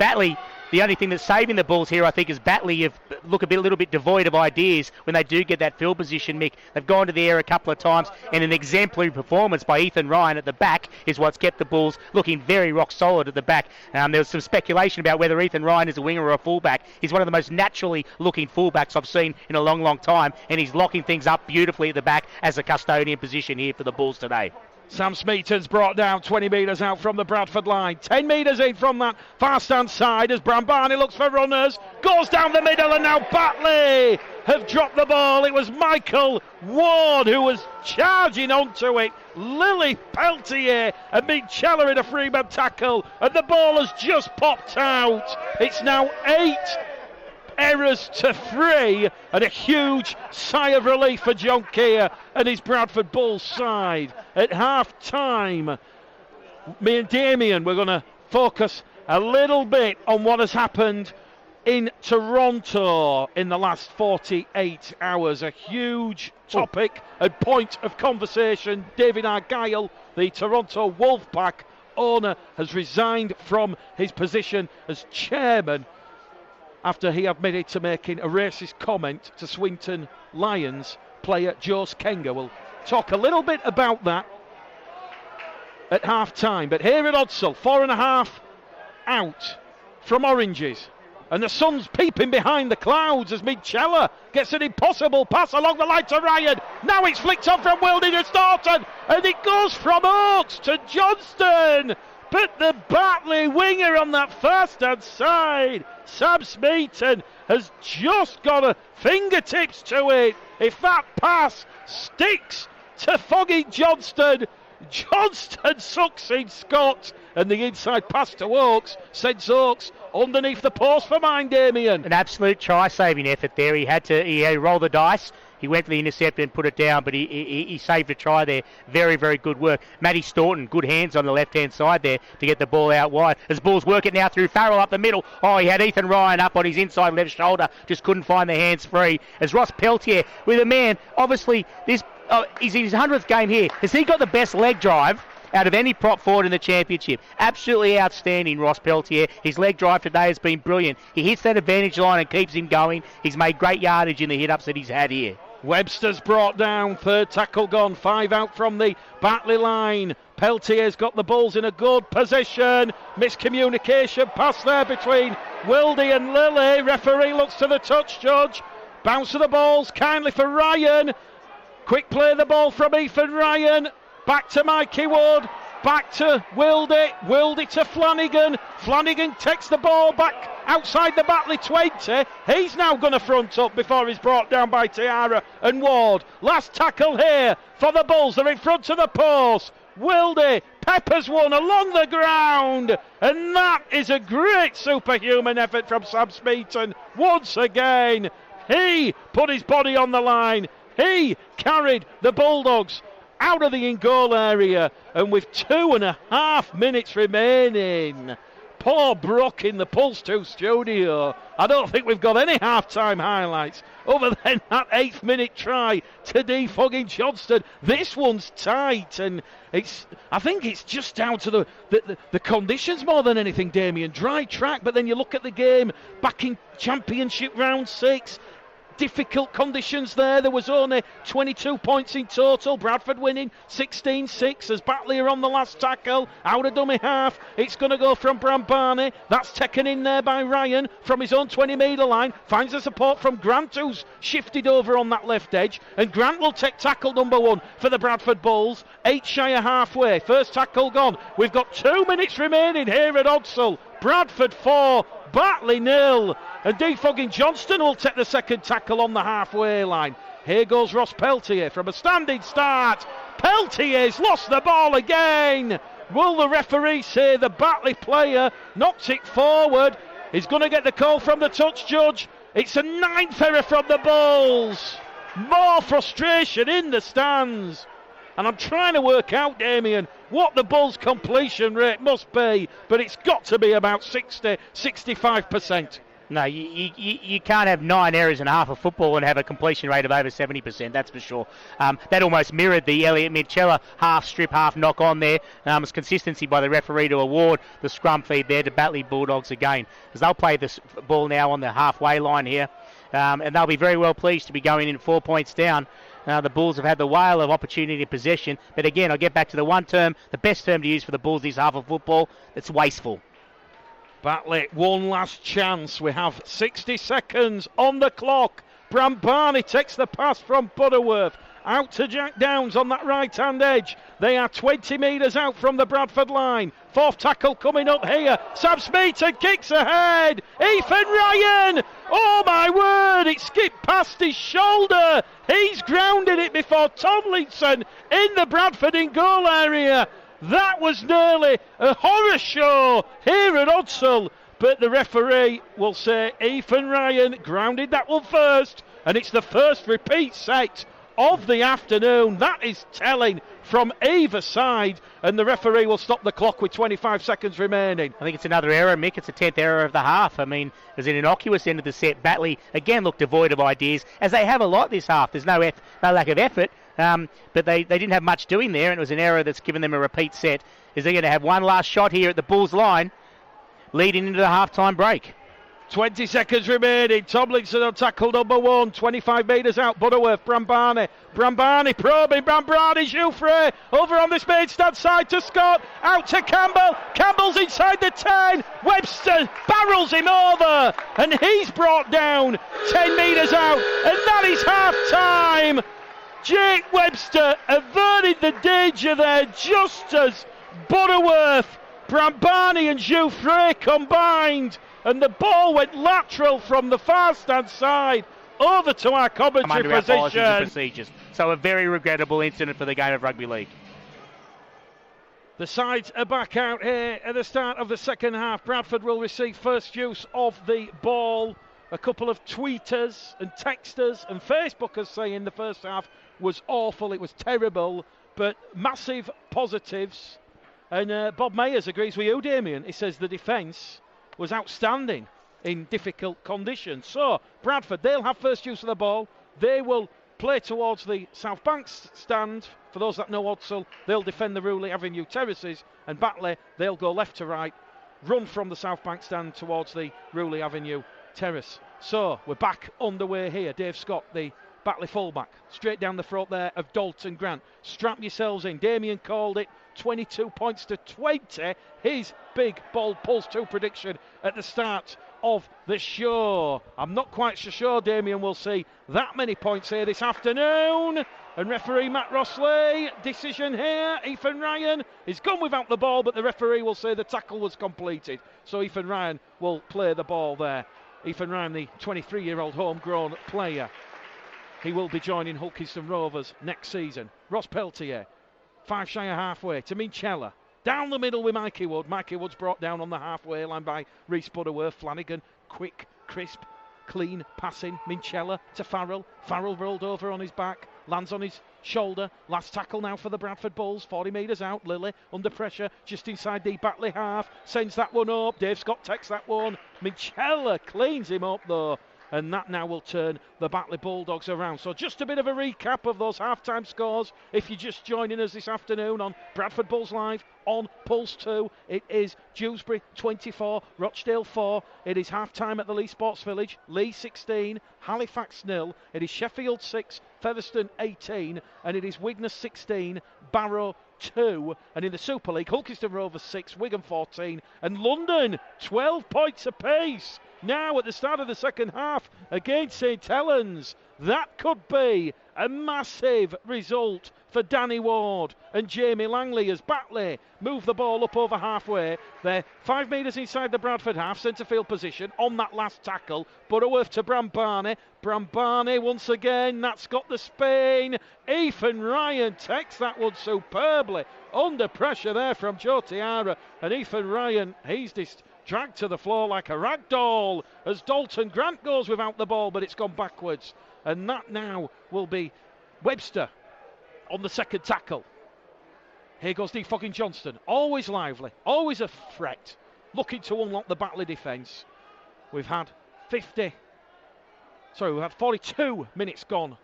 Batley, the only thing that's saving the Bulls here, I think, is Batley look a little bit devoid of ideas when they do get that field position, Mick. They've gone to the air a couple of times, and an exemplary performance by Ethan Ryan at the back is what's kept the Bulls looking very rock solid at the back. There was some speculation about whether Ethan Ryan is a winger or a fullback. He's one of the most naturally looking fullbacks I've seen in a long, long time, and he's locking things up beautifully at the back as a custodian position here for the Bulls today. Sam Smeaton's brought down 20 metres out from the Bradford line. 10 metres in from that far stand side as Brambani looks for runners. Goes down the middle and now Batley have dropped the ball. It was Michael Ward who was charging onto it. Lily Peltier and Minchella in a freeman tackle. And the ball has just popped out. It's now 8 errors to 3 and a huge sigh of relief for John Keir and his Bradford Bulls side. At half time, me and Damien, we're going to focus a little bit on what has happened in Toronto in the last 48 hours. A huge topic and point of conversation. David Argyle, the Toronto Wolfpack owner, has resigned from his position as chairman after he admitted to making a racist comment to Swinton Lions player Jose Kenga. We'll talk a little bit about that at half time. But here at Odsall, 4.5 out from Oranges. And the sun's peeping behind the clouds as Minchella gets an impossible pass along the line to Ryan. Now it's flicked on from Wildy to Staunton. And it goes from Oakes to Johnston. But the Batley winger on that far-stand side, Sam Smeaton, has just got a fingertips to it. If that pass sticks to Foggy Johnston, Johnston sucks in Scott, and the inside pass to Oakes sends Oakes underneath the post for mine, Damien. An absolute try-saving effort there. He had to roll the dice. He went for the intercept and put it down, but he saved a try there. Very, very good work. Matty Staunton, good hands on the left-hand side there to get the ball out wide. As Bulls work it now through Farrell up the middle. Oh, he had Ethan Ryan up on his inside left shoulder. Just couldn't find the hands free. As Ross Peltier with a man, obviously, this is his 100th game here. Has he got the best leg drive out of any prop forward in the championship? Absolutely outstanding, Ross Peltier. His leg drive today has been brilliant. He hits that advantage line and keeps him going. He's made great yardage in the hit-ups that he's had here. Webster's brought down, 3rd tackle gone, 5 out from the Batley line. Peltier's got the Bulls in a good position. Miscommunication pass there between Wildy and Lilly. Referee looks to the touch judge. Bounce of the balls kindly for Ryan. Quick play the ball from Ethan Ryan. Back to Mikey Wood. Back to Wildy. Wildy to Flanagan. Flanagan takes the ball back outside the Batley 20. He's now going to front up before he's brought down by Tiara and Ward. Last tackle here for the Bulls. They're in front of the post. Wildy peppers one along the ground. And that is a great superhuman effort from Sam Smeaton. Once again, he put his body on the line. He carried the Bulldogs out of the in-goal area, and with 2.5 minutes remaining, poor Brook in the Pulse 2 studio, I don't think we've got any half-time highlights other than that 8th minute try to defogging Johnston. This one's tight, and I think it's just down to the conditions more than anything, Damien. Dry track, but then you look at the game back in Championship round 6, difficult conditions there. There was only 22 points in total. Bradford winning 16-6 as Batley are on the last tackle. Out of dummy half. It's going to go from Brambani. That's taken in there by Ryan from his own 20-metre line. Finds the support from Grant, who's shifted over on that left edge. And Grant will take tackle number 1 for the Bradford Bulls. 8 shy of halfway. First tackle gone. We've got 2 minutes remaining here at Odsall. Bradford 4, Batley 0. And defogging Johnston will take the second tackle on the halfway line. Here goes Ross Peltier from a standing start. Peltier's lost the ball again. Will the referee say the Batley player knocked it forward? He's going to get the call from the touch judge. It's a 9th error from the Bulls. More frustration in the stands. And I'm trying to work out, Damien, what the Bulls' completion rate must be, but it's got to be about 60-65%. No, you can't have 9 errors and a half of football and have a completion rate of over 70%, that's for sure. That almost mirrored the Elliot Minchella half strip, half knock on there. It's consistency by the referee to award the scrum feed there to Batley Bulldogs again, as they'll play this ball now on the halfway line here. And they'll be very well pleased to be going in 4 points down. The Bulls have had the whale of opportunity in possession, but again, I'll get back to the one term, the best term to use for the Bulls this half of football, it's wasteful. Batley, one last chance. We have 60 seconds on the clock. Bram Barney takes the pass from Butterworth. Out to Jack Downs on that right-hand edge. They are 20 metres out from the Bradford line. Fourth tackle coming up here. Sam Smeaton kicks ahead. Ethan Ryan. Oh, my word. It skipped past his shoulder. He's grounded it before Tomlinson in the Bradford in goal area. That was nearly a horror show here at Odsall. But the referee will say Ethan Ryan grounded that one first. And it's the first repeat set of the afternoon. That is telling from either side. And the referee will stop the clock with 25 seconds remaining. I think it's another error, Mick. It's the 10th error of the half. I mean, as an innocuous end of the set, Batley again looked devoid of ideas, as they have a lot this half. There's no lack of effort. But they didn't have much doing there, and it was an error that's given them a repeat set. Is they're going to have one last shot here at the Bulls line, leading into the half-time break. 20 seconds remaining. Tomlinson on tackle number 1. 25 metres out. Butterworth. Brambani. Brambani probing. Brambani. Jouffre. Over on this main stand side to Scott. Out to Campbell. Campbell's inside the 10. Webster barrels him over. And he's brought down 10 metres out. And that is half-time. Jake Webster averted the danger there just as Butterworth, Brambani and Jouffre combined. And the ball went lateral from the far stand side over to our commentary position. So a very regrettable incident for the game of rugby league. The sides are back out here at the start of the second half. Bradford will receive first use of the ball. A couple of tweeters and texters and Facebookers saying the first half was awful, it was terrible, but massive positives. And Bob Mayers agrees with you, Damien. He says the defence was outstanding in difficult conditions. So, Bradford, they'll have first use of the ball. They will play towards the South Bank stand. For those that know Odsall, they'll defend the Ruley Avenue terraces. And Batley, they'll go left to right, run from the South Bank stand towards the Ruley Avenue terrace. So, we're back underway here. Dave Scott, the Batley fullback, straight down the throat there of Dalton Grant. Strap yourselves in. Damien called it. 22 points to 20. His big bold pulse 2 prediction at the start of the show. I'm not quite so sure Damien will see that many points here this afternoon. And referee Matt Rossley, decision here. Ethan Ryan is gone without the ball, but the referee will say the tackle was completed. So Ethan Ryan will play the ball there. Ethan Ryan, the 23-year-old homegrown player. He will be joining Hulkiston Rovers next season. Ross Peltier, 5 shy of halfway to Minchella. Down the middle with Mikey Wood. Mikey Wood's brought down on the halfway line by Rhys Butterworth. Flanagan, quick, crisp, clean passing. Minchella to Farrell. Farrell rolled over on his back. Lands on his shoulder. Last tackle now for the Bradford Bulls. 40 metres out. Lilly under pressure just inside the Batley half. Sends that one up. Dave Scott takes that one. Minchella cleans him up though. And that now will turn the Batley Bulldogs around. So just a bit of a recap of those half-time scores. If you're just joining us this afternoon on Bradford Bulls Live on Pulse 2, it is Dewsbury 24, Rochdale 4. It is half-time at the Lee Sports Village. Lee 16, Halifax 0. It is Sheffield 6, Featherstone 18. And it is Widnes 16, Barrow 2. And in the Super League, Hulkiston Rovers 6, Wigan 14. And London 12 points apiece. Now at the start of the second half against St Helens. That could be a massive result for Danny Ward and Jamie Langley as Batley move the ball up over halfway. They're 5 metres inside the Bradford half, centre field position on that last tackle. Butterworth to Brambani. Brambani once again, that's got the Spain. Ethan Ryan takes that one superbly. Under pressure there from Joe Tiara. And Ethan Ryan, he's just dragged to the floor like a rag doll as Dalton Grant goes without the ball, but it's gone backwards. And that now will be Webster on the second tackle. Here goes Defogging Johnston, always lively, always a threat, looking to unlock the Batley defence. We've had 42 minutes gone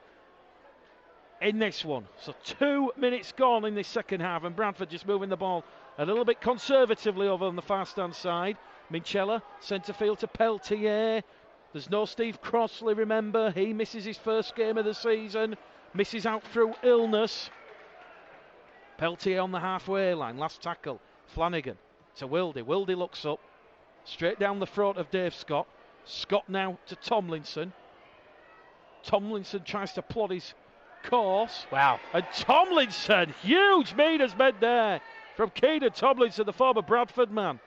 in this one. So 2 minutes gone in this second half, and Bradford just moving the ball a little bit conservatively over on the far stand side. Minchella, centre field to Peltier. There's no Steve Crossley, remember, he misses his first game of the season, misses out through illness. Peltier on the halfway line, last tackle, Flanagan to Wildy. Wildy looks up, straight down the throat of Dave Scott. Scott now to Tomlinson. Tomlinson tries to plot his course. Wow. And Tomlinson, huge meters made there from Keenan Tomlinson, the former Bradford man.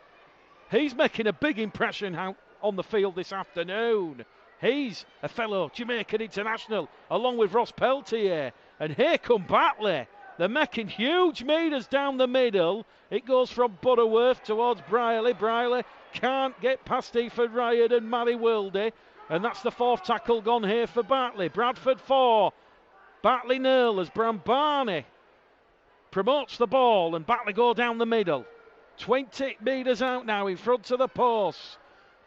He's making a big impression out on the field this afternoon. He's a fellow Jamaican international along with Ross Peltier. And here come Batley. They're making huge meters down the middle. It goes from Butterworth towards Brierley. Brierley can't get past Ethan Ryan and Matty Wildy. And that's the fourth tackle gone here for Batley. Bradford 4, Batley 0 as Bram Barney promotes the ball and Batley go down the middle. 20 metres out now in front of the post.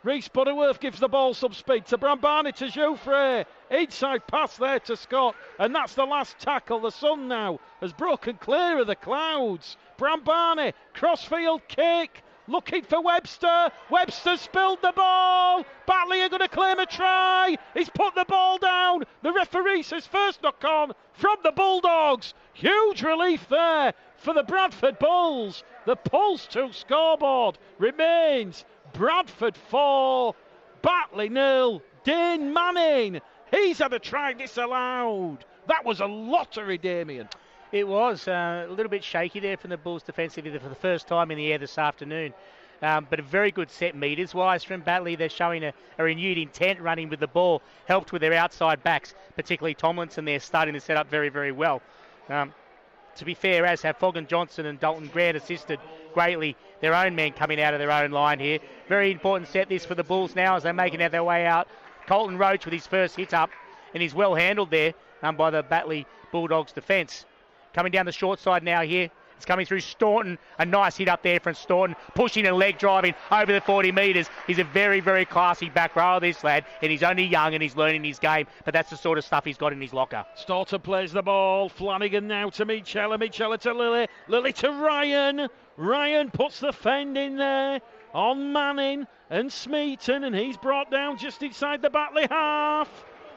Reece Butterworth gives the ball some speed to Bram Barney to Jouffre. Inside pass there to Scott. And that's the last tackle. The sun now has broken clear of the clouds. Bram Barney, crossfield kick. Looking for Webster. Webster spilled the ball. Batley are going to claim a try. He's put the ball down. The referee says first knock on from the Bulldogs. Huge relief there for the Bradford Bulls. The pulse to scoreboard remains Bradford 4, Batley 0. Dane Manning, he's had a try disallowed. That was a lottery, Damien. It was a little bit shaky there from the Bulls defensively for the first time in the air this afternoon. But a very good set metres-wise from Batley. They're showing a renewed intent running with the ball, helped with their outside backs, particularly Tomlinson. They're starting to set up very, very well. To be fair, as have Fogg and Johnson and Dalton Grant assisted greatly their own men coming out of their own line here. Very important set this for the Bulls now as they're making their way out. Colton Roach with his first hit up, and he's well handled there by the Batley Bulldogs defence. Coming down the short side now here. It's coming through Staunton. A nice hit up there from Staunton. Pushing and leg driving over the 40 metres. He's a very, very classy back row, this lad. And he's only young and he's learning his game. But that's the sort of stuff he's got in his locker. Staunton plays the ball. Flanagan now to Minchella. Minchella to Lilly. Lilly to Ryan. Ryan puts the fend in there on Manning and Smeaton. And he's brought down just inside the Batley half.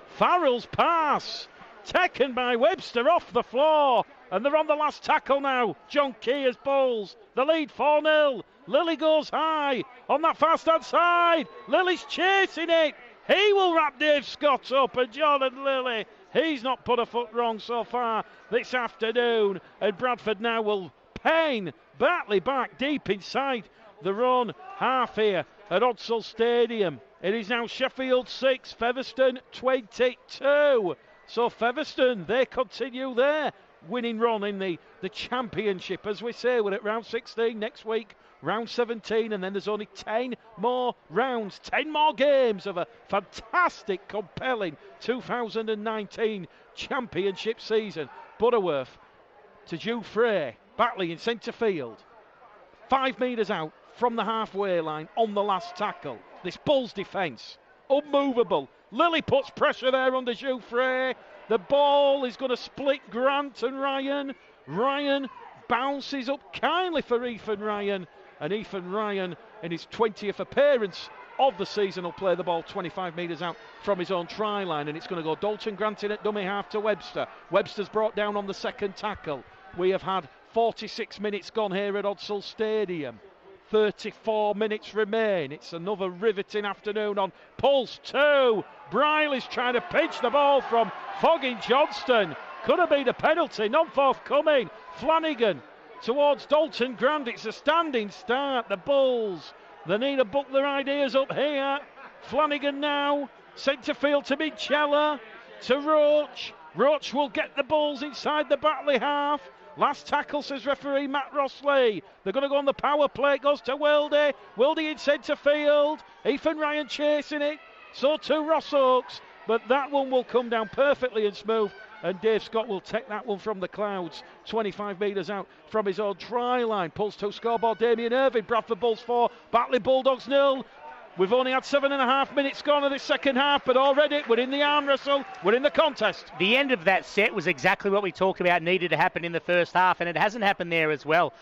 Farrell's pass. Taken by Webster off the floor. And they're on the last tackle now. John Keir's Bulls. The lead 4-0. Lilly goes high on that far stand side. Lilly's chasing it. He will wrap Dave Scott up. And Jordan Lilly, he's not put a foot wrong so far this afternoon. And Bradford now will pain Batley back deep inside the run half here at Odsal Stadium. It is now Sheffield 6, Featherstone 22. So Featherstone, they continue their winning run in the championship. As we say, we're at round 16 next week, round 17, and then there's only 10 more rounds, 10 more games of a fantastic, compelling 2019 championship season. Butterworth to Jouffre, Batley in centre field, 5 metres out from the halfway line on the last tackle. This Bulls defence, unmovable. Lilly puts pressure there under Jouffre. The ball is going to split Grant and Ryan. Ryan bounces up kindly for Ethan Ryan. And Ethan Ryan, in his 20th appearance of the season, will play the ball 25 metres out from his own try line. And it's going to go Dalton Grant in at dummy half to Webster. Webster's brought down on the second tackle. We have had 46 minutes gone here at Odsal Stadium. 34 minutes remain. It's another riveting afternoon on Pulse 2. Bryley's trying to pinch the ball from Foggy Johnston. Could have been a penalty, not forthcoming. Flanagan towards Dalton Grant. It's a standing start. The Bulls, they need to book their ideas up here. Flanagan now, centre field to Minchella, to Roach. Roach will get the Bulls inside the Batley half. Last tackle, says referee Matt Rossley. They're going to go on the power play. It goes to Wildy. Wildy in centre field. Ethan Ryan chasing it. So too Ross Oakes. but that one will come down perfectly and smooth, and Dave Scott will take that one from the clouds, 25 metres out from his own try line. Pulse 2 scoreboard, Damien Irving, Bradford Bulls 4, Batley Bulldogs 0. We've only had 7.5 minutes gone in the second half, but already we're in the arm wrestle, we're in the contest. The end of that set was exactly what we talked about needed to happen in the first half, and it hasn't happened there as well.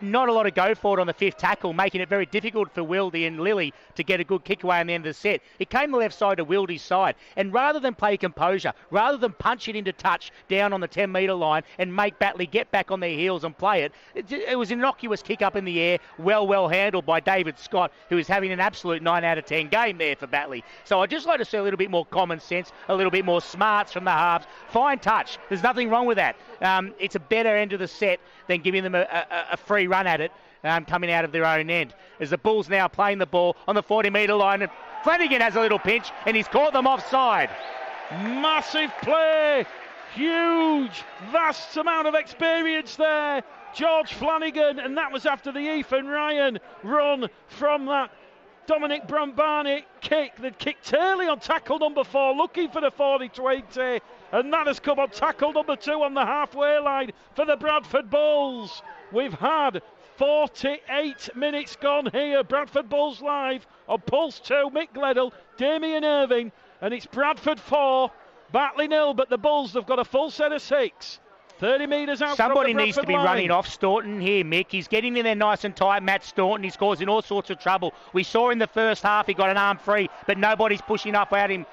Not a lot of go for it on the fifth tackle, making it very difficult for Wildy and Lilly to get a good kick away on the end of the set. It came the left side to Wildy's side, and rather than play composure, rather than punch it into touch down on the 10-metre line and make Batley get back on their heels and play it, it was an innocuous kick up in the air, well handled by David Scott, who is having an absolute 9 out of 10 game there for Batley. So I'd just like to see a little bit more common sense, a little bit more smarts from the halves. Fine touch, there's nothing wrong with that. It's a better end of the set than giving them a free run at it coming out of their own end. As the Bulls now playing the ball on the 40-metre line, and Flanagan has a little pinch and he's caught them offside. Massive play, huge, vast amount of experience there. George Flanagan, and that was after the Ethan Ryan run from that Dominic Brambani kick that kicked early on tackle number 4, looking for the 40-20, and that has come on tackle number 2 on the halfway line for the Bradford Bulls. We've had 48 minutes gone here. Bradford Bulls live on Pulse 2, Mick Gledhill, Damien Irving, and it's Bradford 4, Batley 0, but the Bulls have got a full set of 6. 30 metres out. Somebody from the needs to be line. running off Staunton here, Mick. He's getting in there nice and tight. Matt Staunton, he's causing all sorts of trouble. We saw in the first half he got an arm free, but nobody's pushing up at him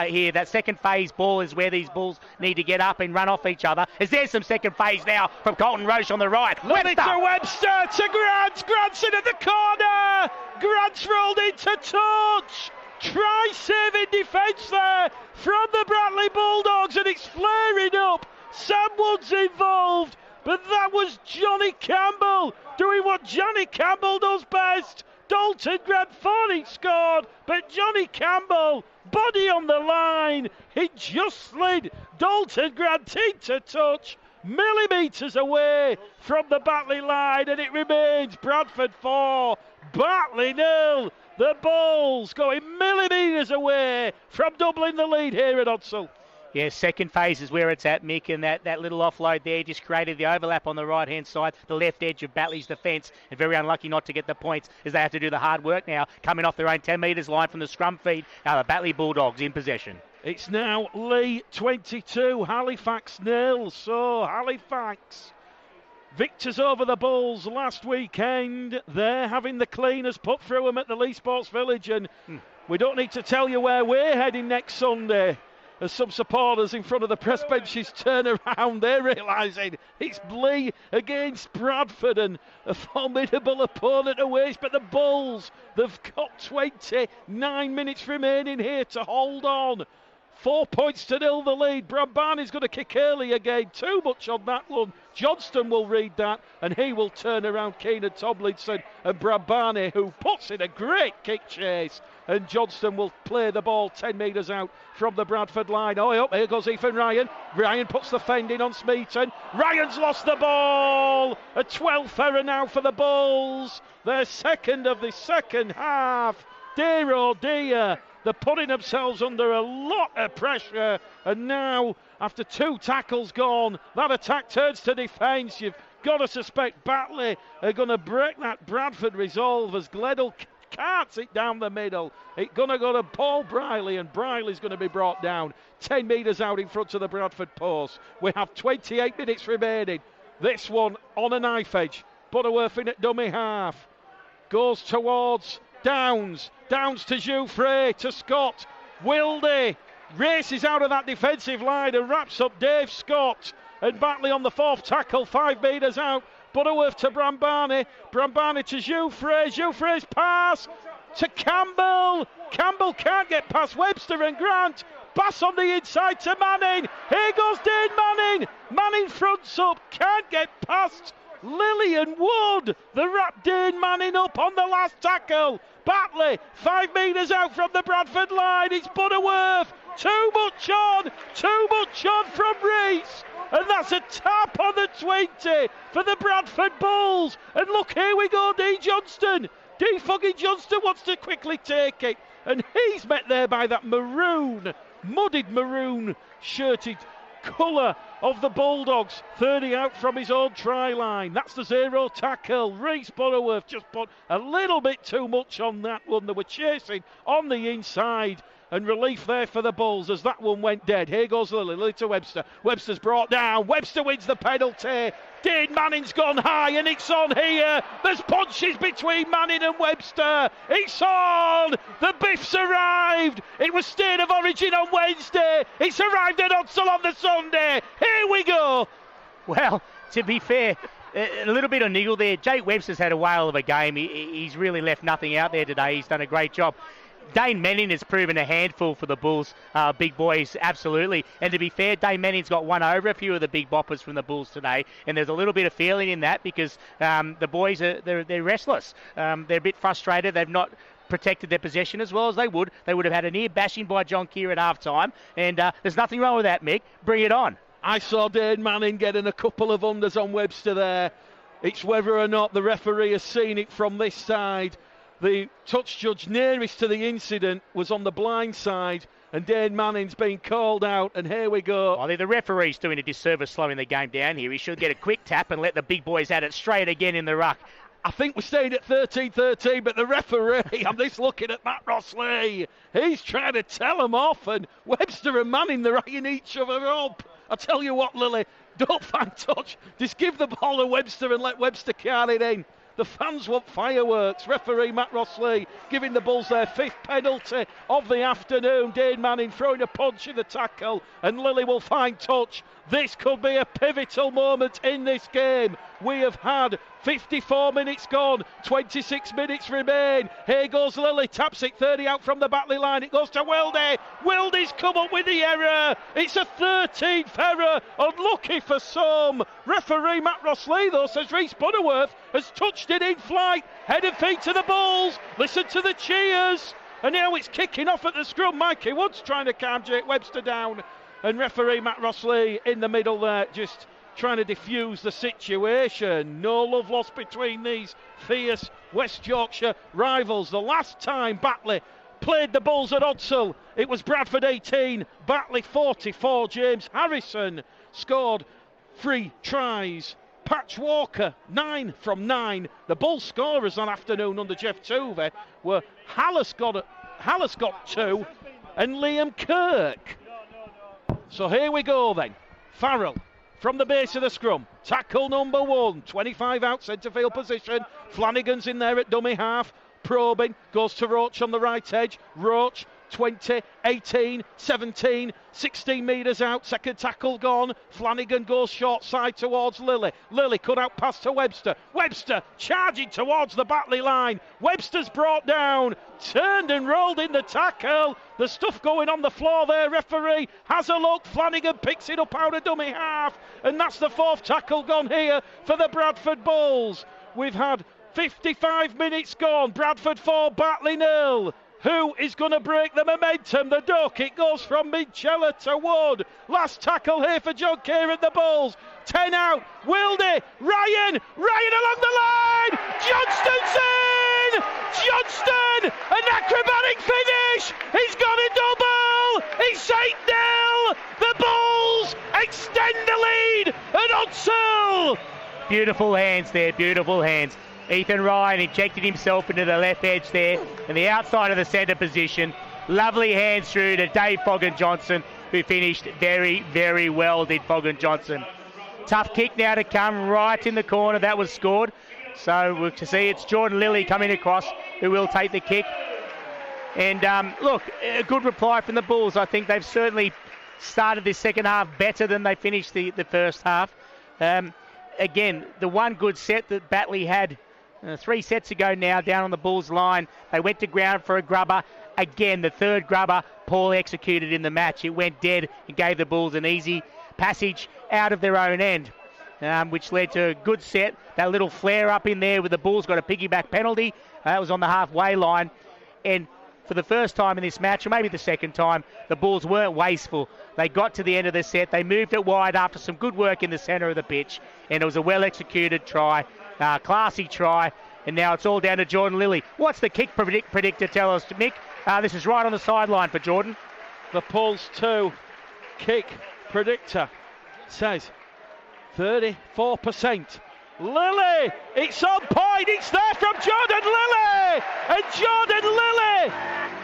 here. That second phase ball is where these Bulls need to get up and run off each other. As there's some second phase now from Colton Roche on the right. Webster to Webster to Grant. Grant's in at the corner. Grant's rolled into touch. Try saving defence there from the Batley Bulldogs, and it's flaring up. Sam Wood's involved, but that was Johnny Campbell doing what Johnny Campbell does best. Dalton Grant thought he scored, but Johnny Campbell, body on the line, he just slid Dalton Grant into touch, millimetres away from the Batley line, and it remains Bradford 4, Batley 0. The Bulls going millimetres away from doubling the lead here at Odsal. Yeah, second phase is where it's at, Mick, and that little offload there just created the overlap on the right-hand side, the left edge of Batley's defence, and very unlucky not to get the points as they have to do the hard work now, coming off their own 10 metres line from the scrum feed. Now the Batley Bulldogs in possession. It's now Leigh 22, Halifax 0. So Halifax victors over the Bulls last weekend. They're having the cleaners put through them at the Leigh Sports Village, and we don't need to tell you where we're heading next Sunday. As some supporters in front of the press benches turn around, they're realising it's Leigh against Bradford and a formidable opponent away. But the Bulls, they've got 29 minutes remaining here to hold on. 4 points to 0 the lead. Brambani's going to kick early again. Too much on that one. Johnston will read that and he will turn around Keenan Tomlinson and Brambani, who puts in a great kick chase. And Johnston will play the ball 10 metres out from the Bradford line. Oh, here goes Ethan Ryan. Ryan puts the fend in on Smeaton. Ryan's lost the ball. A 12th error now for the Bulls. Their second of the second half. Dear oh dear. They're putting themselves under a lot of pressure. And now, after 2 tackles gone, that attack turns to defence. You've got to suspect Batley are going to break that Bradford resolve as Gledhill carts it down the middle. It's going to go to Paul Briley, and Briley's going to be brought down 10 metres out in front of the Bradford post. We have 28 minutes remaining. This one on a knife edge. Butterworth in at dummy half. Goes towards Downs. Downs to Jouffre, to Scott. Wildy races out of that defensive line and wraps up Dave Scott. And Batley on the 4th tackle, 5 metres out. Butterworth to Brambani. Brambani to Jouffre. Jouffre's pass to Campbell. Campbell can't get past Webster and Grant. Pass on the inside to Manning. Here goes Dane Manning. Manning fronts up. Can't get past Lillian Wood. The wrap Dane Manning up on the last tackle. Batley 5 metres out from the Bradford line. It's Butterworth. Too much on from Reese. And that's a tap on the 20 for the Bradford Bulls. And look, here we go, D. Johnston. D. Foggy Johnston wants to quickly take it. and he's met there by that mudded maroon shirted colour of the Bulldogs. 30 out from his own try line. That's the zero tackle. Reece Butterworth just put a little bit too much on that one. They were chasing on the inside. And relief there for the Bulls as that one went dead. Here goes Lily to Webster. Webster's brought down. Webster wins the penalty. Dane Manning's gone high and it's on here. There's punches between Manning and Webster. It's on. The Biffs arrived. It was State of Origin on Wednesday. It's arrived at Odsal on the Sunday. Here we go. Well, to be fair, a little bit of niggle there. Jake Webster's had a whale of a game. He's really left nothing out there today. He's done a great job. Dane Manning has proven a handful for the Bulls, big boys, absolutely. And to be fair, Dane Manning's got one over a few of the big boppers from the Bulls today, and there's a little bit of feeling in that because the boys they're restless. They're a bit frustrated. They've not protected their possession as well as they would. They would have had a near bashing by John Keir at half time, and there's nothing wrong with that, Mick. Bring it on. I saw Dane Manning getting a couple of unders on Webster there. It's whether or not the referee has seen it from this side. The touch judge nearest to the incident was on the blind side, and Dane Manning's been called out, and here we go. I think the referee's doing a disservice slowing the game down here. He should get a quick tap and let the big boys at it straight again in the ruck. I think we're staying at 13-13, but the referee, I'm just looking at Matt Rossley. He's trying to tell them off, and Webster and Manning, they're eyeing each other up. I tell you what, Lily, don't fan touch. Just give the ball to Webster and let Webster carry it in. The fans want fireworks. Referee Matt Rossley giving the Bulls their fifth penalty of the afternoon. Dane Manning throwing a punch in the tackle, and Lily will find touch. This could be a pivotal moment in this game. We have had 54 minutes gone, 26 minutes remain. Here goes Lily, taps it 30 out from the Batley line. It goes to Wildy. Wildy's come up with the error. It's a 13th error, unlucky for some. Referee Matt Rossley, though, says Reece Butterworth has touched it in flight. Head and feet to the Bulls. Listen to the cheers. And now it's kicking off at the scrum. Mikey Wood's trying to calm Jake Webster down. And referee Matt Rossley in the middle there, just trying to diffuse the situation. No love lost between these fierce West Yorkshire rivals. The last time Batley played the Bulls at Odsal, it was Bradford 18, Batley 44. James Harrison scored 3 tries. Patch Walker, 9 from 9. The Bulls scorers that afternoon under Jeff Tuvey were Hallis got 2 and Liam Kirk. So here we go then. Farrell from the base of the scrum. Tackle number 1. 25 out centre field position. Flanagan's in there at dummy half. Probing. Goes to Roach on the right edge. Roach. 20, 18, 17, 16 metres out. Second tackle gone. Flanagan goes short side towards Lily. Lily cut out pass to Webster. Webster charging towards the Batley line. Webster's brought down. Turned and rolled in the tackle. There's stuff going on the floor there. Referee has a look. Flanagan picks it up out of dummy half. And that's the 4th tackle gone here for the Bradford Bulls. We've had 55 minutes gone. Bradford 4, Batley 0. Who is going to break the momentum? The duck. It goes from Minchella to Wood. Last tackle here for John Keir and the Bulls. 10 out. Wildy. Ryan along the line. Johnston's in. Johnston. An acrobatic finish. He's got a double. It's 8-0. The Bulls extend the lead at Odsal. Beautiful hands there. Beautiful hands. Ethan Ryan injected himself into the left edge there and the outside of the centre position. Lovely hands through to Dave Foggen-Johnson, who finished very, very well, did Foggen-Johnson. Tough kick now to come right in the corner. That was scored. So we'll see it's Jordan Lilly coming across who will take the kick. And look, a good reply from the Bulls. I think they've certainly started this second half better than they finished the first half. Again, the one good set that Batley had 3 sets ago now down on the Bulls line. They went to ground for a grubber. Again, the third grubber, Paul executed in the match. It went dead and gave the Bulls an easy passage out of their own end, which led to a good set. That little flare up in there with the Bulls got a piggyback penalty. That was on the halfway line. And for the first time in this match, or maybe the second time, the Bulls weren't wasteful. They got to the end of the set. They moved it wide after some good work in the centre of the pitch. And it was a well-executed try, classy try. And now it's all down to Jordan Lilly. What's the kick predictor tell us, Mick? This is right on the sideline for Jordan. The Pulse 2 kick predictor says 34%. Lilly, it's on point, it's there from Jordan Lilly, and Jordan Lilly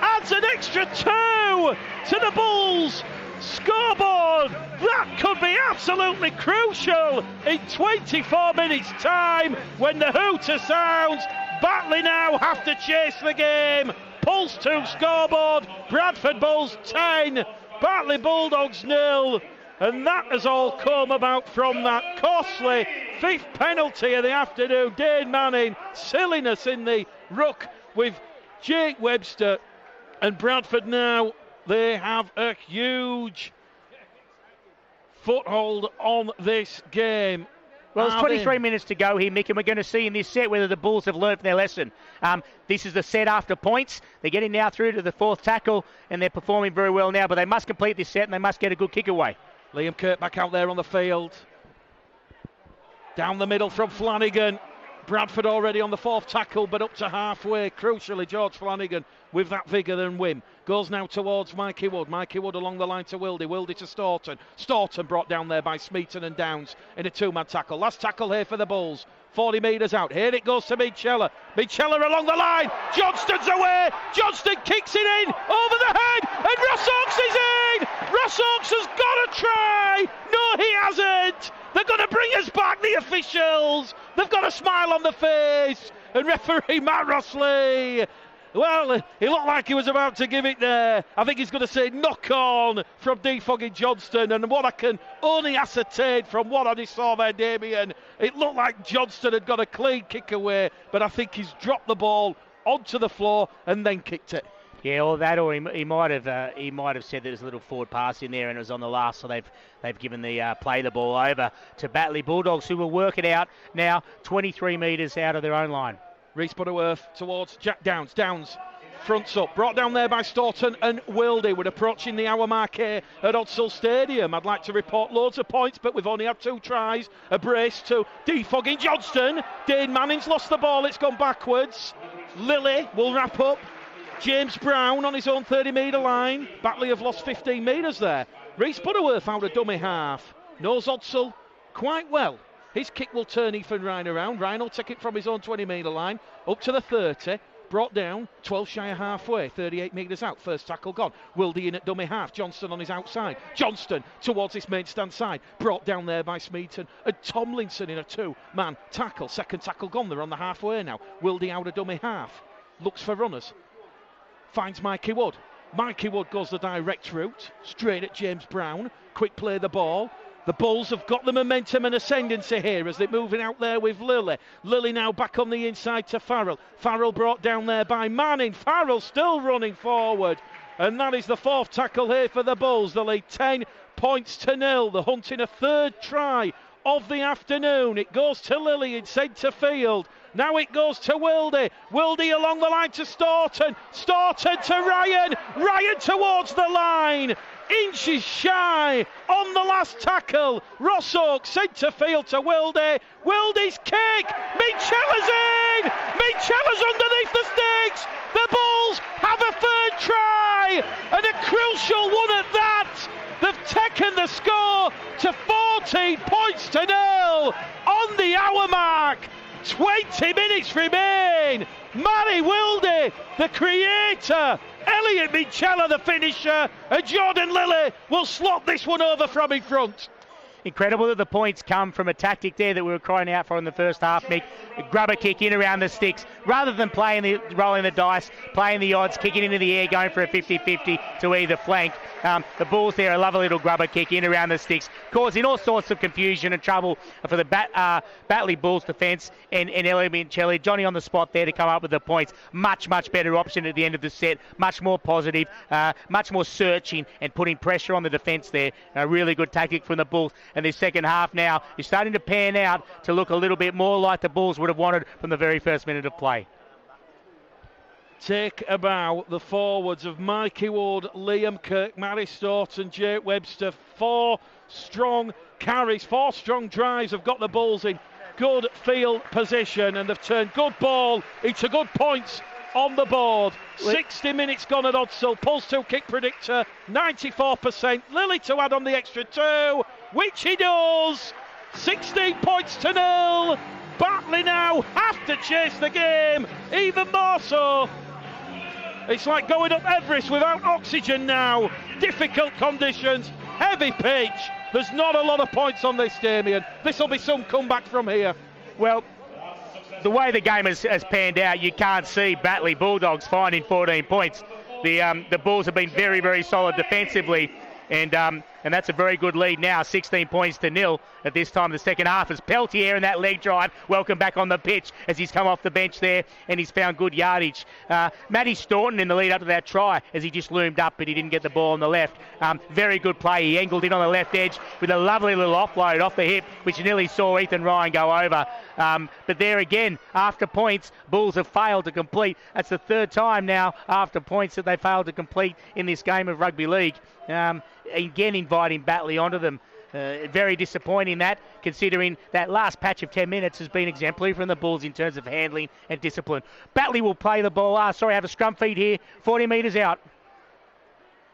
adds an extra 2 to the Bulls scoreboard. That could be absolutely crucial in 24 minutes time when the hooter sounds. Batley now have to chase the game. Pulse 2 scoreboard, Bradford Bulls 10, Batley Bulldogs 0. And that has all come about from that costly 5th penalty of the afternoon. Dane Manning, silliness in the ruck with Jake Webster. And Bradford now, they have a huge foothold on this game. Well, there's 23 minutes to go here, Mick, and we're going to see in this set whether the Bulls have learnt their lesson. This is the set after points. They're getting now through to the 4th tackle, and they're performing very well now, but they must complete this set and they must get a good kick away. Liam Kirk back out there on the field. Down the middle from Flanagan. Bradford already on the 4th tackle, but up to halfway. Crucially, George Flanagan with that vigour and whim. Goes now towards Mikey Wood. Mikey Wood along the line to Wildy. Wildy to Staunton. Staunton brought down there by Smeaton and Downs in a 2-man tackle. Last tackle here for the Bulls. 40 metres out. Here it goes to Michella. Michella along the line. Johnston's away. Johnston kicks it in over the head. And Ross Oakes is in. Ross Oakes has got to try. No, he hasn't. They're going to bring us back, the officials. They've got a smile on the face. And referee Matt Rossley, well, he looked like he was about to give it there. I think he's going to say knock on from defogging Johnston. And what I can only ascertain from what I just saw there, Damien, it looked like Johnston had got a clean kick away. But I think he's dropped the ball onto the floor and then kicked it. Yeah, or that, or he might have said that there's a little forward pass in there, and it was on the last, so they've given the play the ball over to Batley Bulldogs, who will work it out now 23 metres out of their own line. Reece Butterworth towards Jack Downs. Downs fronts up, brought down there by Staunton and Wildy. We're approaching the hour mark here at Odsall Stadium. I'd like to report loads of points, but we've only had 2 tries. A brace to defogging Johnston. Dane Manning's lost the ball, it's gone backwards. Lilly will wrap up. James Brown on his own 30-metre line. Batley have lost 15 metres there. Reece Butterworth out a dummy half. Knows Odsall quite well. His kick will turn Ethan Ryan around. Ryan will take it from his own 20-metre line up to the 30. Brought down, 12 shy of halfway, 38 metres out. First tackle gone. Wildy in at dummy half. Johnston on his outside. Johnston towards his main stand side. Brought down there by Smeaton. And Tomlinson in a 2-man tackle. Second tackle gone. They're on the halfway now. Wildy out of dummy half. Looks for runners. Finds Mikey Wood. Mikey Wood goes the direct route, straight at James Brown. Quick play the ball. The Bulls have got the momentum and ascendancy here as they're moving out there with Lilly. Lilly now back on the inside to Farrell. Farrell brought down there by Manning. Farrell still running forward. And that is the 4th tackle here for the Bulls. They lead 10 points to 0. They're hunting a 3rd try of the afternoon. It goes to Lilly in centre field. Now it goes to Wildy. Wildy along the line to Staunton. Staunton to Ryan. Ryan towards the line. Inches shy on the last tackle. Ross Oakes centre field to Wildy. Wildy's kick. Michella's in. Michella's underneath the sticks. The Bulls have a 3rd try. And a crucial one at that. They've taken the score to 14 points to 0 on the hour mark. 20 minutes remain. Matty Wildy, the creator. Elliot Michella, the finisher. And Jordan Lilly will slot this one over from in front. Incredible that the points come from a tactic there that we were crying out for in the first half, Mick. Grab a kick in around the sticks. Rather than rolling the dice, playing the odds, kicking into the air, going for a 50-50 to either flank. The Bulls there, a lovely little grubber kick in around the sticks, causing all sorts of confusion and trouble for the Batley Bulls defence and Elliot Michella. Johnny on the spot there to come up with the points. Much, much better option at the end of the set. Much more positive, much more searching and putting pressure on the defence there. A really good tactic from the Bulls. And this second half now is starting to pan out to look a little bit more like the Bulls would have wanted from the very first minute of play. Take about the forwards of Mikey Wood, Liam Kirk, Matty Staunton, Jake Webster. 4 strong carries, 4 strong drives have got the Bulls in good field position, and they've turned good ball into good points on the board. 60 minutes gone at Odsall. Pulse 2 kick predictor, 94%. Lilly to add on the extra 2, which he does. 16 points to 0. Batley now have to chase the game, even more so. It's like going up Everest without oxygen now. Difficult conditions, heavy pitch. There's not a lot of points on this, Damien. This will be some comeback from here. Well, the way the game has panned out, you can't see Batley Bulldogs finding 14 points. The Bulls have been very, very solid defensively, and that's a very good lead now, 16 points to 0 at this time of the second half, as Peltier in that leg drive, welcome back on the pitch as he's come off the bench there and he's found good yardage. Matty Staunton in the lead up to that try as he just loomed up but he didn't get the ball on the left. Very good play. He angled in on the left edge with a lovely little offload off the hip, which nearly saw Ethan Ryan go over. But there again, after points, Bulls have failed to complete. That's the third time now after points that they failed to complete in this game of rugby league. Again, inviting Batley onto them. Very disappointing that, considering that last patch of 10 minutes has been exemplary from the Bulls in terms of handling and discipline. Batley will play the ball. Have a scrum feed here, 40 metres out.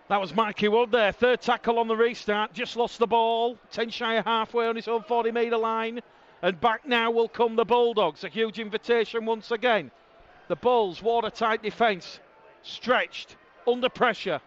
That was Mikey Wood there. Third tackle on the restart. Just lost the ball. 10 shy of halfway on his own 40-metre line. And back now will come the Bulldogs. A huge invitation once again. The Bulls, watertight defence. Stretched, under pressure.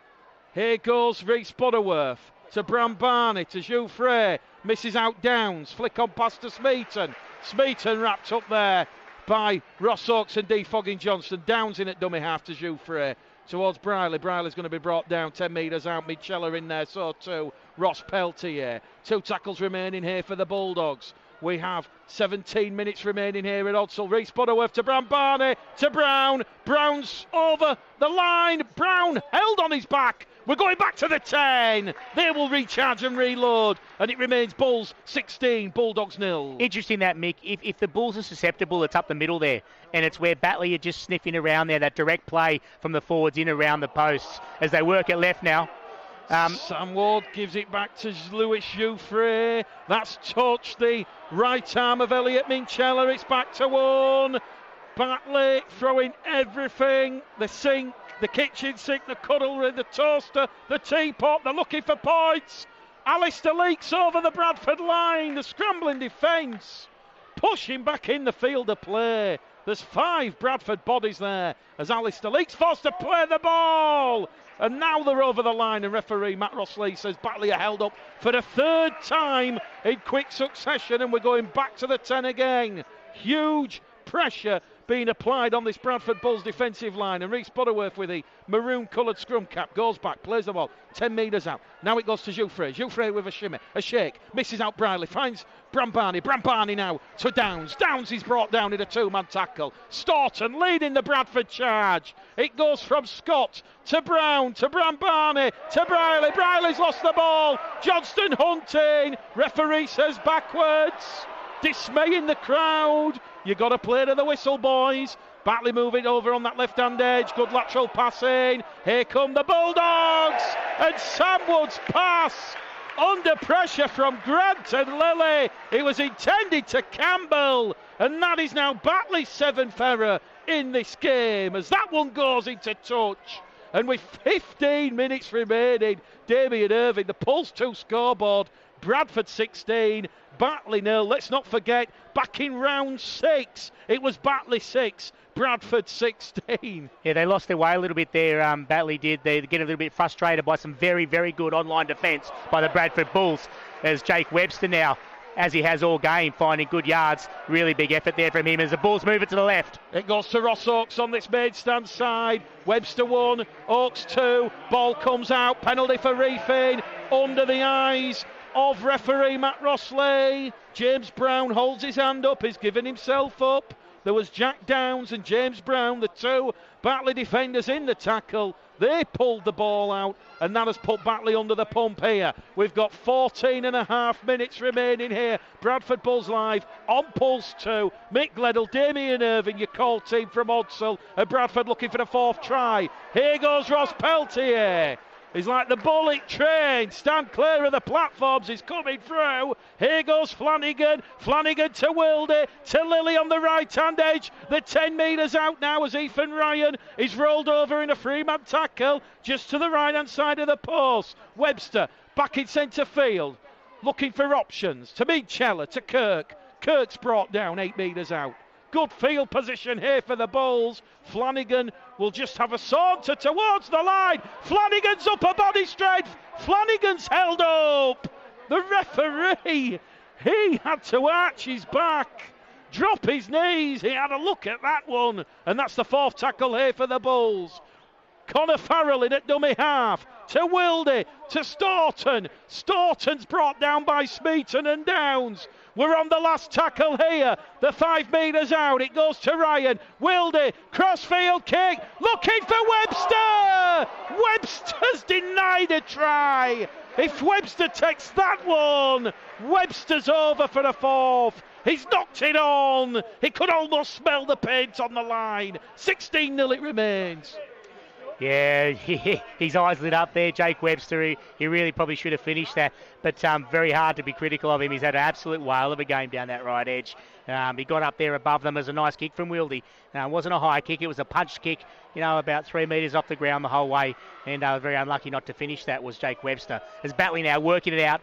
Here goes Rhys Butterworth to Bram Barney, to Hugh Frey. Misses out Downs. Flick on past to Smeaton. Smeaton wrapped up there by Ross Oakes and Defogging Johnson. Downs in at dummy half to Hugh Frey. Towards Briley. Briley's going to be brought down 10 metres out. Mitchella in there, so too Ross Peltier. 2 tackles remaining here for the Bulldogs. We have 17 minutes remaining here at Odsall. Rhys Butterworth to Bram Barney, to Brown. Brown's over the line. Brown held on his back. We're going back to the 10. They will recharge and reload. And it remains Bulls 16, Bulldogs 0. Interesting that, Mick. If the Bulls are susceptible, it's up the middle there. And it's where Batley are just sniffing around there. That direct play from the forwards in around the posts as they work it left now. Sam Ward gives it back to Lewis Jouffre. That's touched the right arm of Elliot Minchella. It's back to 1. Batley throwing everything. The sink, the kitchen sink, the cutlery, the toaster, the teapot. They're looking for points. Alistair leaks over the Bradford line. The scrambling defence. Pushing back in the field of play. There's 5 Bradford bodies there as Alistair Leak's forced to play the ball. And now they're over the line, and referee Matt Rossley says Batley are held up for the 3rd time in quick succession, and we're going back to the 10 again. Huge pressure being applied on this Bradford Bulls defensive line, and Rhys Butterworth with the maroon coloured scrum cap goes back, plays the ball 10 metres out. Now it goes to Jouffre. Jouffre with a shimmy, a shake, misses out Briley, finds Bram Barney now to Downs. Downs is brought down in a 2-man tackle. Staunton leading the Bradford charge. It goes from Scott to Brown, to Bram Barney, to Briley. Briley's lost the ball. Johnston hunting. Referee says backwards. Dismay in the crowd. You got to play to the whistle, boys. Batley moving over on that left-hand edge. Good lateral passing. Here come the Bulldogs. And Sam Wood's pass under pressure from Grant and Lilly. It was intended to Campbell. And that is now Batley's 7th error in this game as that one goes into touch. And with 15 minutes remaining, Damien Irving, the Pulse 2 scoreboard, Bradford 16, Batley 0. Let's not forget, back in round 6, it was Batley 6, Bradford 16. Yeah, they lost their way a little bit there, Batley did. They get a little bit frustrated by some very, very good online defence by the Bradford Bulls, as Jake Webster now, as he has all game, finding good yards. Really big effort there from him as the Bulls move it to the left. It goes to Ross Oakes on this main stand side. Webster 1, Oakes 2. Ball comes out, penalty for reefing, under the eyes of referee Matt Rossley. James Brown holds his hand up, he's given himself up. There was Jack Downs and James Brown, the 2 Batley defenders in the tackle. They pulled the ball out, and that has put Batley under the pump here. We've got 14 and a half minutes remaining here. Bradford Bulls live on Pulse 2. Mick Gledhill, Damien Irving, your call team from Odsall, and Bradford looking for the 4th try. Here goes Ross Peltier. He's like the bullet train. Stand clear of the platforms. He's coming through. Here goes Flanagan. Flanagan to Wilde, to Lilly on the right-hand edge. The 10 metres out now as Ethan Ryan is rolled over in a free-man tackle just to the right-hand side of the post. Webster back in centre field, looking for options to Minchella, to Kirk. Kirk's brought down 8 metres out. Good field position here for the Bulls. Flanagan will just have a saunter towards the line. Flanagan's upper body strength. Flanagan's held up. The referee, he had to arch his back, drop his knees. He had a look at that one. And that's the 4th tackle here for the Bulls. Connor Farrell in at dummy half. To Wilde, to Staunton. Staunton's brought down by Smeaton and Downs. We're on the last tackle here. The 5 metres out. It goes to Ryan. Wilde, crossfield kick. Looking for Webster. Webster's denied a try. If Webster takes that one, Webster's over for a 4th. He's knocked it on. He could almost smell the paint on the line. 16-0 it remains. Yeah, his eyes lit up there, Jake Webster. He really probably should have finished that, but very hard to be critical of him. He's had an absolute whale of a game down that right edge. He got up there above them as a nice kick from Wilde. It wasn't a high kick, it was a punch kick, about 3 metres off the ground the whole way, and very unlucky not to finish that was Jake Webster. As Batley now working it out,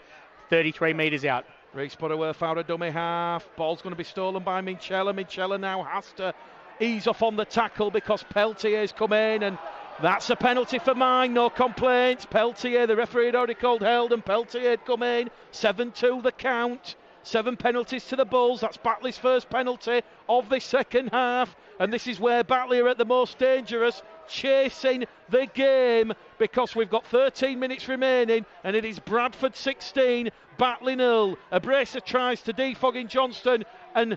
33 metres out. Reece Butterworth out of dummy half. Ball's going to be stolen by Minchella. Minchella now has to ease off on the tackle because Peltier's come in, and that's a penalty for mine, no complaints. Peltier, the referee had already called held, and Peltier had come in. 7-2 the count. 7 penalties to the Bulls. That's Batley's first penalty of the second half. And this is where Batley are at the most dangerous, chasing the game, because we've got 13 minutes remaining, and it is Bradford 16, Batley 0. A bracer tries to defog in Johnston, and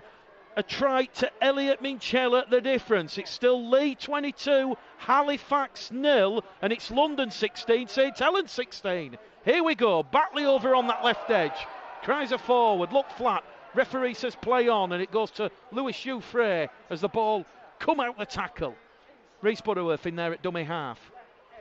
a try to Elliot Minchella, the difference. It's still Leigh 22, Halifax 0, and it's London 16, St Helens 16. Here we go, Batley over on that left edge. Chrysler forward, look flat. Referee says play on, and it goes to Lewis Jouffre as the ball come out the tackle. Reece Butterworth in there at dummy half.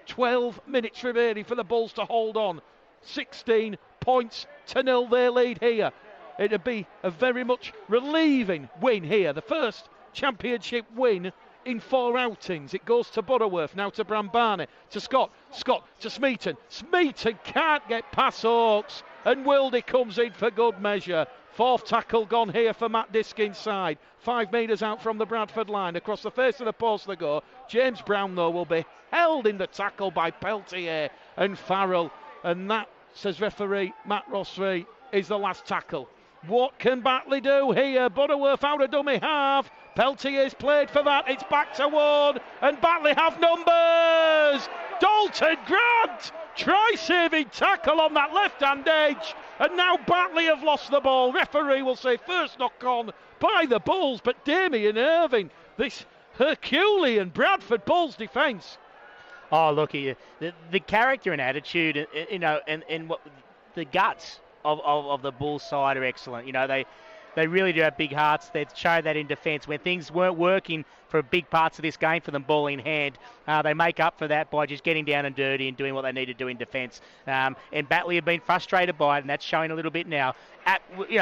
12 minutes remaining for the Bulls to hold on. 16 points to 0 their lead here. It'd be a very much relieving win here. The first championship win in 4 outings. It goes to Butterworth, now to Brambani, to Scott to Smeaton. Smeaton can't get past Hawkes, and Wilde comes in for good measure. 4th tackle gone here for Matt Disk inside. 5 metres out from the Bradford line. Across the face of the post they go. James Brown, though, will be held in the tackle by Peltier and Farrell. And that, says referee Matt Rossrey, is the last tackle. What can Batley do here? Butterworth out of dummy half. Peltier's played for that. It's back to Ward, and Batley have numbers. Dalton Grant, try-saving tackle on that left-hand edge, and now Batley have lost the ball. Referee will say first knock on by the Bulls, but Damien Irving, this Herculean Bradford Bulls defence. Oh, look, the character and attitude, and what the guts of the Bulls side are excellent. They really do have big hearts. They've shown that in defence. When things weren't working for big parts of this game for them, ball in hand, they make up for that by just getting down and dirty and doing what they need to do in defence. And Batley have been frustrated by it, and that's showing a little bit now.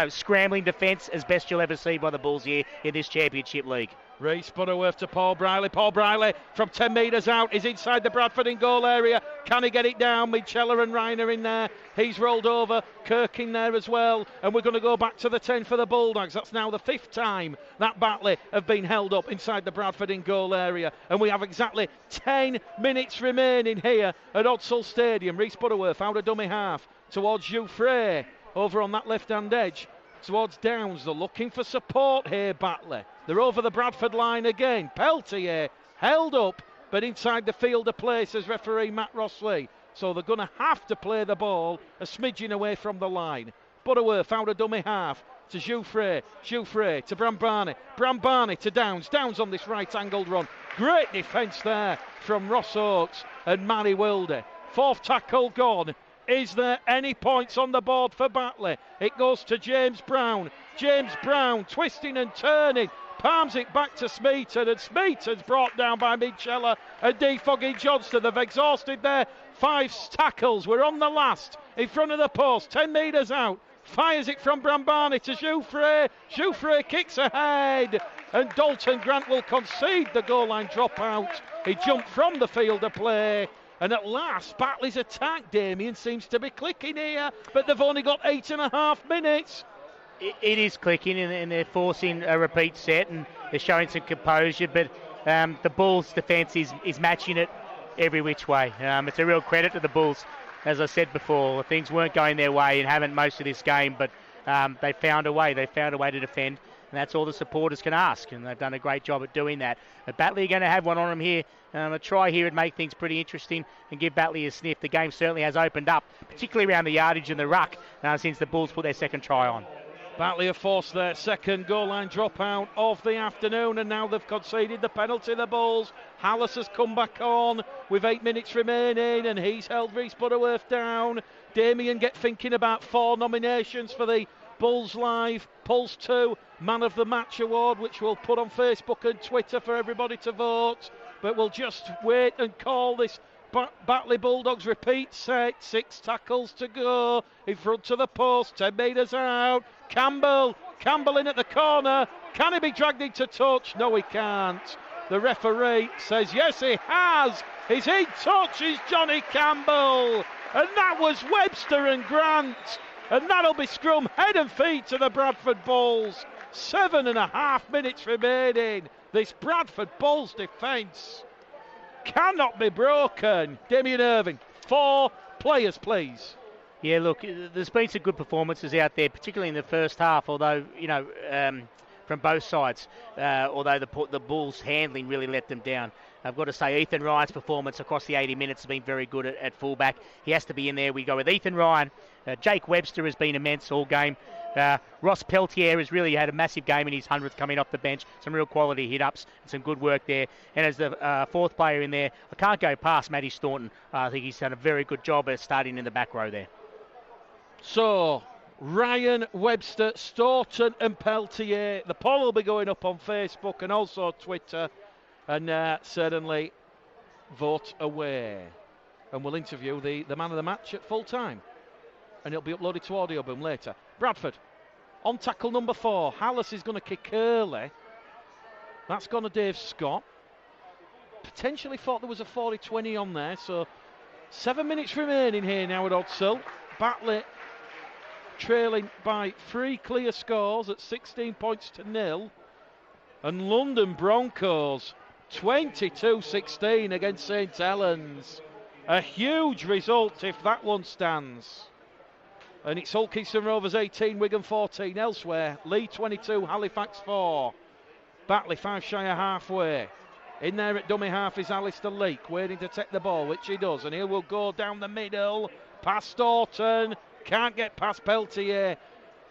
Scrambling defence as best you'll ever see by the Bulls here in this Championship League. Reece Butterworth to Paul Briley. Paul Briley from 10 metres out is inside the Bradford in goal area. Can he get it down? Minchella and Ryan are in there. He's rolled over. Kirk in there as well. And we're going to go back to the 10 for the Bulldogs. That's now the 5th time that Batley have been held up inside the Bradford in goal area. And we have exactly 10 minutes remaining here at Odsall Stadium. Reece Butterworth out of dummy half towards Jouffre over on that left-hand edge. Towards Downs. They're looking for support here, Batley. They're over the Bradford line again. Peltier held up, but inside the field of play, says referee Matt Rossley. So they're going to have to play the ball a smidgen away from the line. Butterworth out of dummy half to Jouffre. Jouffre to Brambani. Brambani to Downs. Downs on this right-angled run. Great defence there from Ross Oakes and Manny Wilde. 4th tackle gone. Is there any points on the board for Batley? It goes to James Brown. James Brown twisting and turning. Palms it back to Smeaton, and Smeaton's brought down by Minchella and defogging Johnston. They've exhausted their 5 tackles. We're on the last in front of the post. 10 metres out. fires it from Brambani to Jouffre. Jouffre kicks ahead, and Dalton Grant will concede the goal line dropout. He jumped from the field of play, and at last Batley's attack, Damien, seems to be clicking here, but they've only got 8.5 minutes. It is clicking, and they're forcing a repeat set, and they're showing some composure, but the Bulls' defence is matching it every which way. It's a real credit to the Bulls. As I said before, things weren't going their way and haven't most of this game, but they found a way. They found a way to defend, and that's all the supporters can ask, and they've done a great job at doing that. But Batley are going to have one on them here. A try here would make things pretty interesting and give Batley a sniff. The game certainly has opened up, particularly around the yardage and the ruck, since the Bulls put their second try on. Batley have forced their second goal line dropout of the afternoon, and now they've conceded the penalty, the Bulls. Hallis has come back on with 8 minutes remaining, and he's held Reece Butterworth down. Damien get thinking about 4 nominations for the Bulls Live Pulse 2 Man of the Match Award, which we'll put on Facebook and Twitter for everybody to vote. But we'll just wait and call this Batley Bulldogs repeat set. 6 tackles to go in front of the post, 10 metres out. Campbell in at the corner. Can he be dragged into touch? No, he can't. The referee says yes, he has. He's in touch, is Johnny Campbell, and that was Webster and Grant, and that'll be scrum head and feet to the Bradford Bulls. 7.5 minutes remaining. This Bradford Bulls defence cannot be broken. Damien Irving, 4 players, please. Yeah, look, there's been some good performances out there, particularly in the first half, although, from both sides, although the Bulls' handling really let them down. I've got to say, Ethan Ryan's performance across the 80 minutes has been very good at fullback. He has to be in there. We go with Ethan Ryan. Jake Webster has been immense all game. Ross Peltier has really had a massive game in his 100th coming off the bench. Some real quality hit-ups and some good work there. And as the fourth player in there, I can't go past Matty Staunton. I think he's done a very good job at starting in the back row there. So, Ryan, Webster, Staunton and Peltier. The poll will be going up on Facebook and also Twitter. And certainly vote away. And we'll interview the man of the match at full time. And it'll be uploaded to Audio Boom later. Bradford, on tackle number 4. Hallis is going to kick early. That's gone to Dave Scott. Potentially thought there was a 40-20 on there. So 7 minutes remaining here now at Odsell. Batley trailing by 3 clear scores at 16 points to 0. And London Broncos 22-16 against St Helens. A huge result if that one stands. And it's Hull Kingston Rovers 18, Wigan 14 elsewhere. Leigh 22, Halifax 4. Batley 5 shy of halfway. In there at dummy half is Alistair Leake, waiting to take the ball, which he does. And he will go down the middle, past Staunton. Can't get past Peltier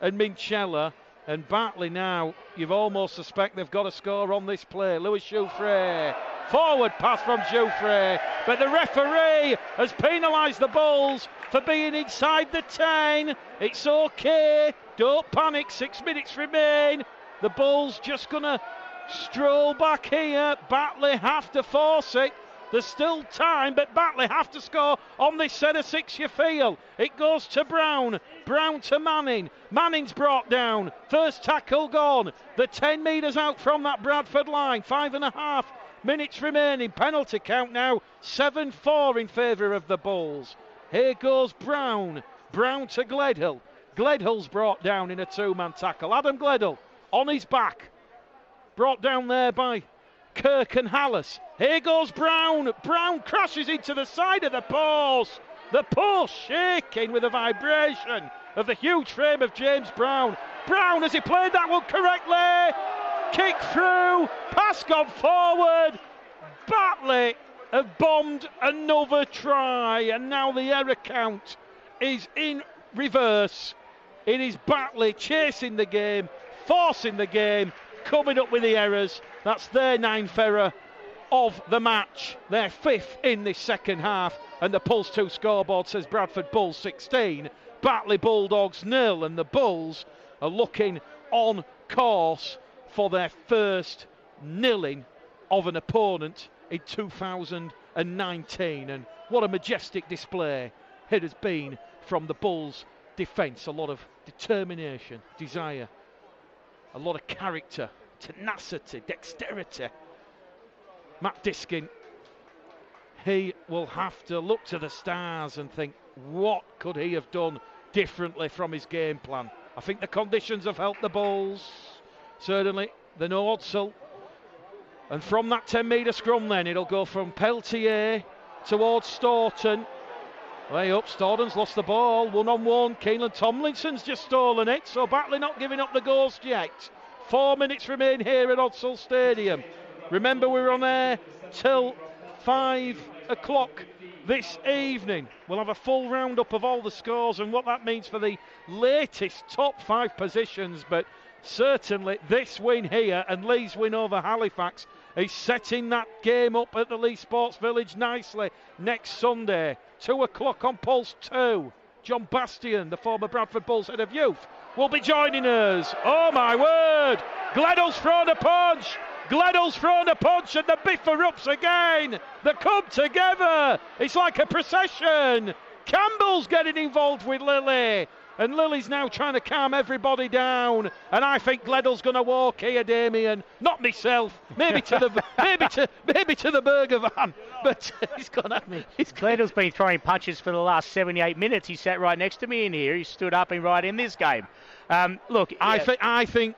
and Minchella. And Batley now, you've almost suspect they've got a score on this play. Lewis Jouffre, forward pass from Jouffre, but the referee has penalised the Bulls for being inside the 10. It's okay, don't panic, 6 minutes remain. The Bulls just going to stroll back here. Batley have to force it. There's still time, but Batley have to score on this set of 6, you feel. It goes to Brown. Brown to Manning. Manning's brought down. First tackle gone. The 10 metres out from that Bradford line. 5.5 minutes remaining. Penalty count now. 7-4 in favour of the Bulls. Here goes Brown. Brown to Gledhill. Gledhill's brought down in a 2-man tackle. Adam Gledhill on his back. Brought down there by Kirk and Hallis. Here goes Brown. Brown crashes into the side of the post. The post shaking with the vibration of the huge frame of James Brown. Brown, has he played that one correctly? Kick through. Pass gone forward. Batley have bombed another try, and now the error count is in reverse. It is Batley chasing the game, forcing the game, coming up with the errors. That's their 9th error of the match, their 5th in this second half, and the Pulse 2 scoreboard says Bradford Bulls 16, Batley Bulldogs 0, and the Bulls are looking on course for their first nilling of an opponent in 2019, and what a majestic display it has been from the Bulls defence, a lot of determination, desire, a lot of character, tenacity, dexterity. Matt Diskin, he will have to look to the stars and think, what could he have done differently from his game plan? I think the conditions have helped the Bulls, certainly the Nordsel. And from that 10-metre scrum then, it'll go from Peltier towards Staunton. Way up, Staunton's lost the ball, 1-on-1, Keelan Tomlinson's just stolen it, so Batley not giving up the ghost yet. 4 minutes remain here at Odsal Stadium. Remember, we're on air till 5 o'clock this evening. We'll have a full roundup of all the scores and what that means for the latest top 5 positions, but certainly this win here and Lee's win over Halifax is setting that game up at the Lee Sports Village nicely next Sunday. 2 o'clock on Pulse 2. John Bastian, the former Bradford Bulls head of youth, will be joining us. Oh my word! Gledhill's thrown a punch! Gledhill's thrown a punch and the Biff erupts again. They come together. It's like a procession. Campbell's getting involved with Lily. And Lily's now trying to calm everybody down. And I think Gledhill's going to walk here, Damien. Not myself. Maybe to the maybe to the burger van. But he's gonna. Gledhill's been throwing punches for the last 78 minutes. He sat right next to me in here. He stood up and right in this game. Look, I think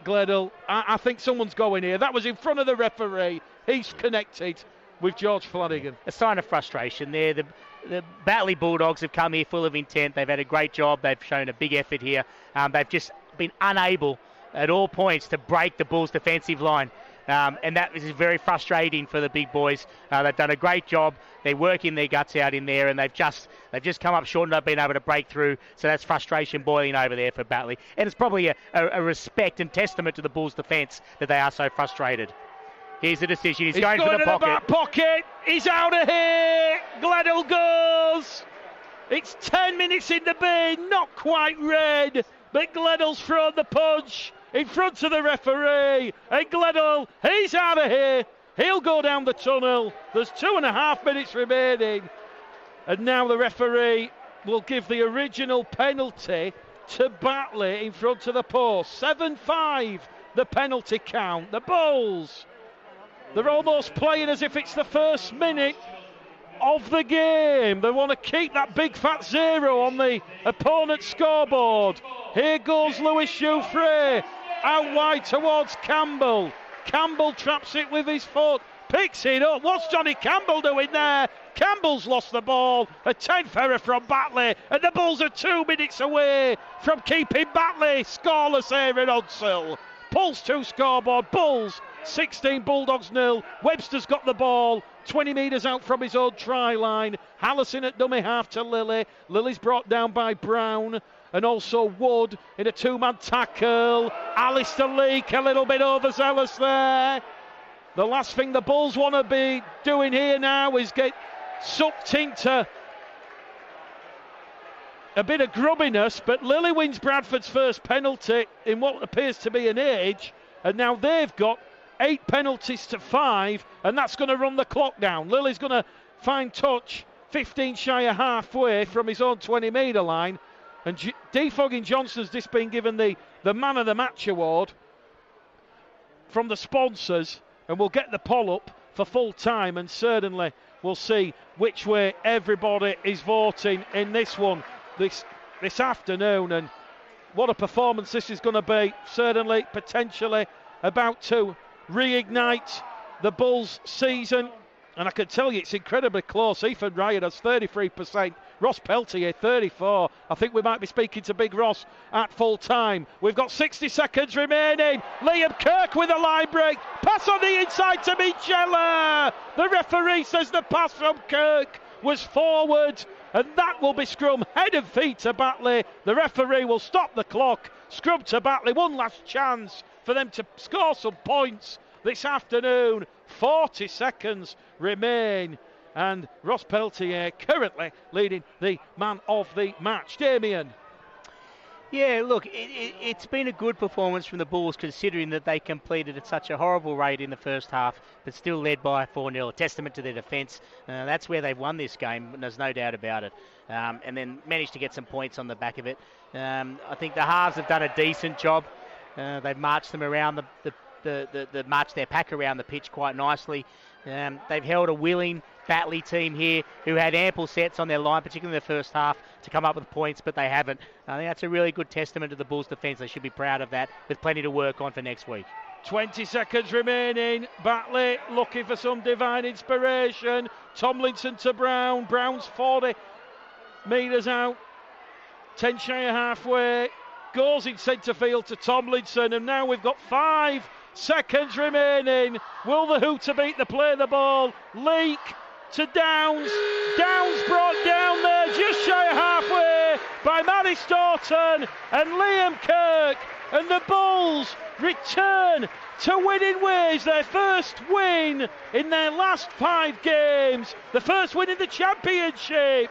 Gledhill. I think someone's going here. That was in front of the referee. He's connected with George Flanagan. A sign of frustration there. The Batley Bulldogs have come here full of intent. They've had a great job. They've shown a big effort here. They've just been unable at all points to break the Bulls' defensive line. And that is very frustrating for the big boys. They've done a great job. They're working their guts out in there, and they've just come up short and not been able to break through. So that's frustration boiling over there for Batley. And it's probably a respect and testament to the Bulls' defence that they are so frustrated. Here's the decision. He's going for the pocket. Back pocket. He's out of here. Gledhill goes. It's 10 minutes in the bin. Not quite red, but Gledhill's thrown the punch in front of the referee. And Gledhill, he's out of here. He'll go down the tunnel. There's 2.5 minutes remaining. And now the referee will give the original penalty to Batley in front of the post. 7-5, the penalty count. The Bulls, they're almost playing as if it's the first minute of the game. They want to keep that big fat 0 on the opponent's scoreboard. Here goes Lewis Jouffre. Out wide towards Campbell. Campbell traps it with his foot. Picks it up. What's Johnny Campbell doing there? Campbell's lost the ball. A 10th error from Batley. And the Bulls are 2 minutes away from keeping Batley scoreless here in Odsal. Pulse 2 scoreboard. Bulls 16, Bulldogs 0. Webster's got the ball 20 metres out from his own try line. Hallison at dummy half to Lily. Lily's brought down by Brown and also Wood in a 2-man tackle. Alistair Leake a little bit overzealous there. The last thing the Bulls want to be doing here now is get sucked into a bit of grubbiness, but Lily wins Bradford's first penalty in what appears to be an age, and now they've got 8 penalties to 5, and that's going to run the clock down. Lily's going to find touch 15 shy of halfway from his own 20-metre line, and Defogging Johnson's just been given the Man of the Match award from the sponsors, and we'll get the poll up for full time, and certainly we'll see which way everybody is voting in this one this afternoon. And what a performance this is going to be. Certainly, potentially about to reignite the Bulls season, and I can tell you it's incredibly close. Ethan Ryan has 33%, Ross Peltier 34%. I think we might be speaking to Big Ross at full time. We've got 60 seconds remaining. Liam Kirk with a line break, pass on the inside to Michela. The referee says the pass from Kirk was forward, and that will be scrum head and feet to Batley. The referee will stop the clock. Scrum to Batley, one last chance for them to score some points this afternoon. 40 seconds remain, and Ross Peltier currently leading the man of the match. Damien. Yeah, look, it's been a good performance from the Bulls considering that they completed at such a horrible rate in the first half, but still led by 4-0. A testament to their defence. That's where they've won this game, there's no doubt about it. And then managed to get some points on the back of it. I think the halves have done a decent job. They've marched them around marched their pack around the pitch quite nicely. They've held a willing Batley team here who had ample sets on their line, particularly in the first half, to come up with points, but they haven't. I think that's a really good testament to the Bulls' defence. They should be proud of that, with plenty to work on for next week. 20 seconds remaining. Batley looking for some divine inspiration. Tomlinson to Brown. Brown's 40 metres out. 10 shy of halfway. Goes in centre field to Tomlinson, and now we've got 5 seconds remaining. Will the hooter beat the play the ball? Leak to Downs. Downs brought down there just shy of halfway by Matty Staunton and Liam Kirk, and the Bulls return to winning ways. Their first win in their last 5 games, the first win in the championship.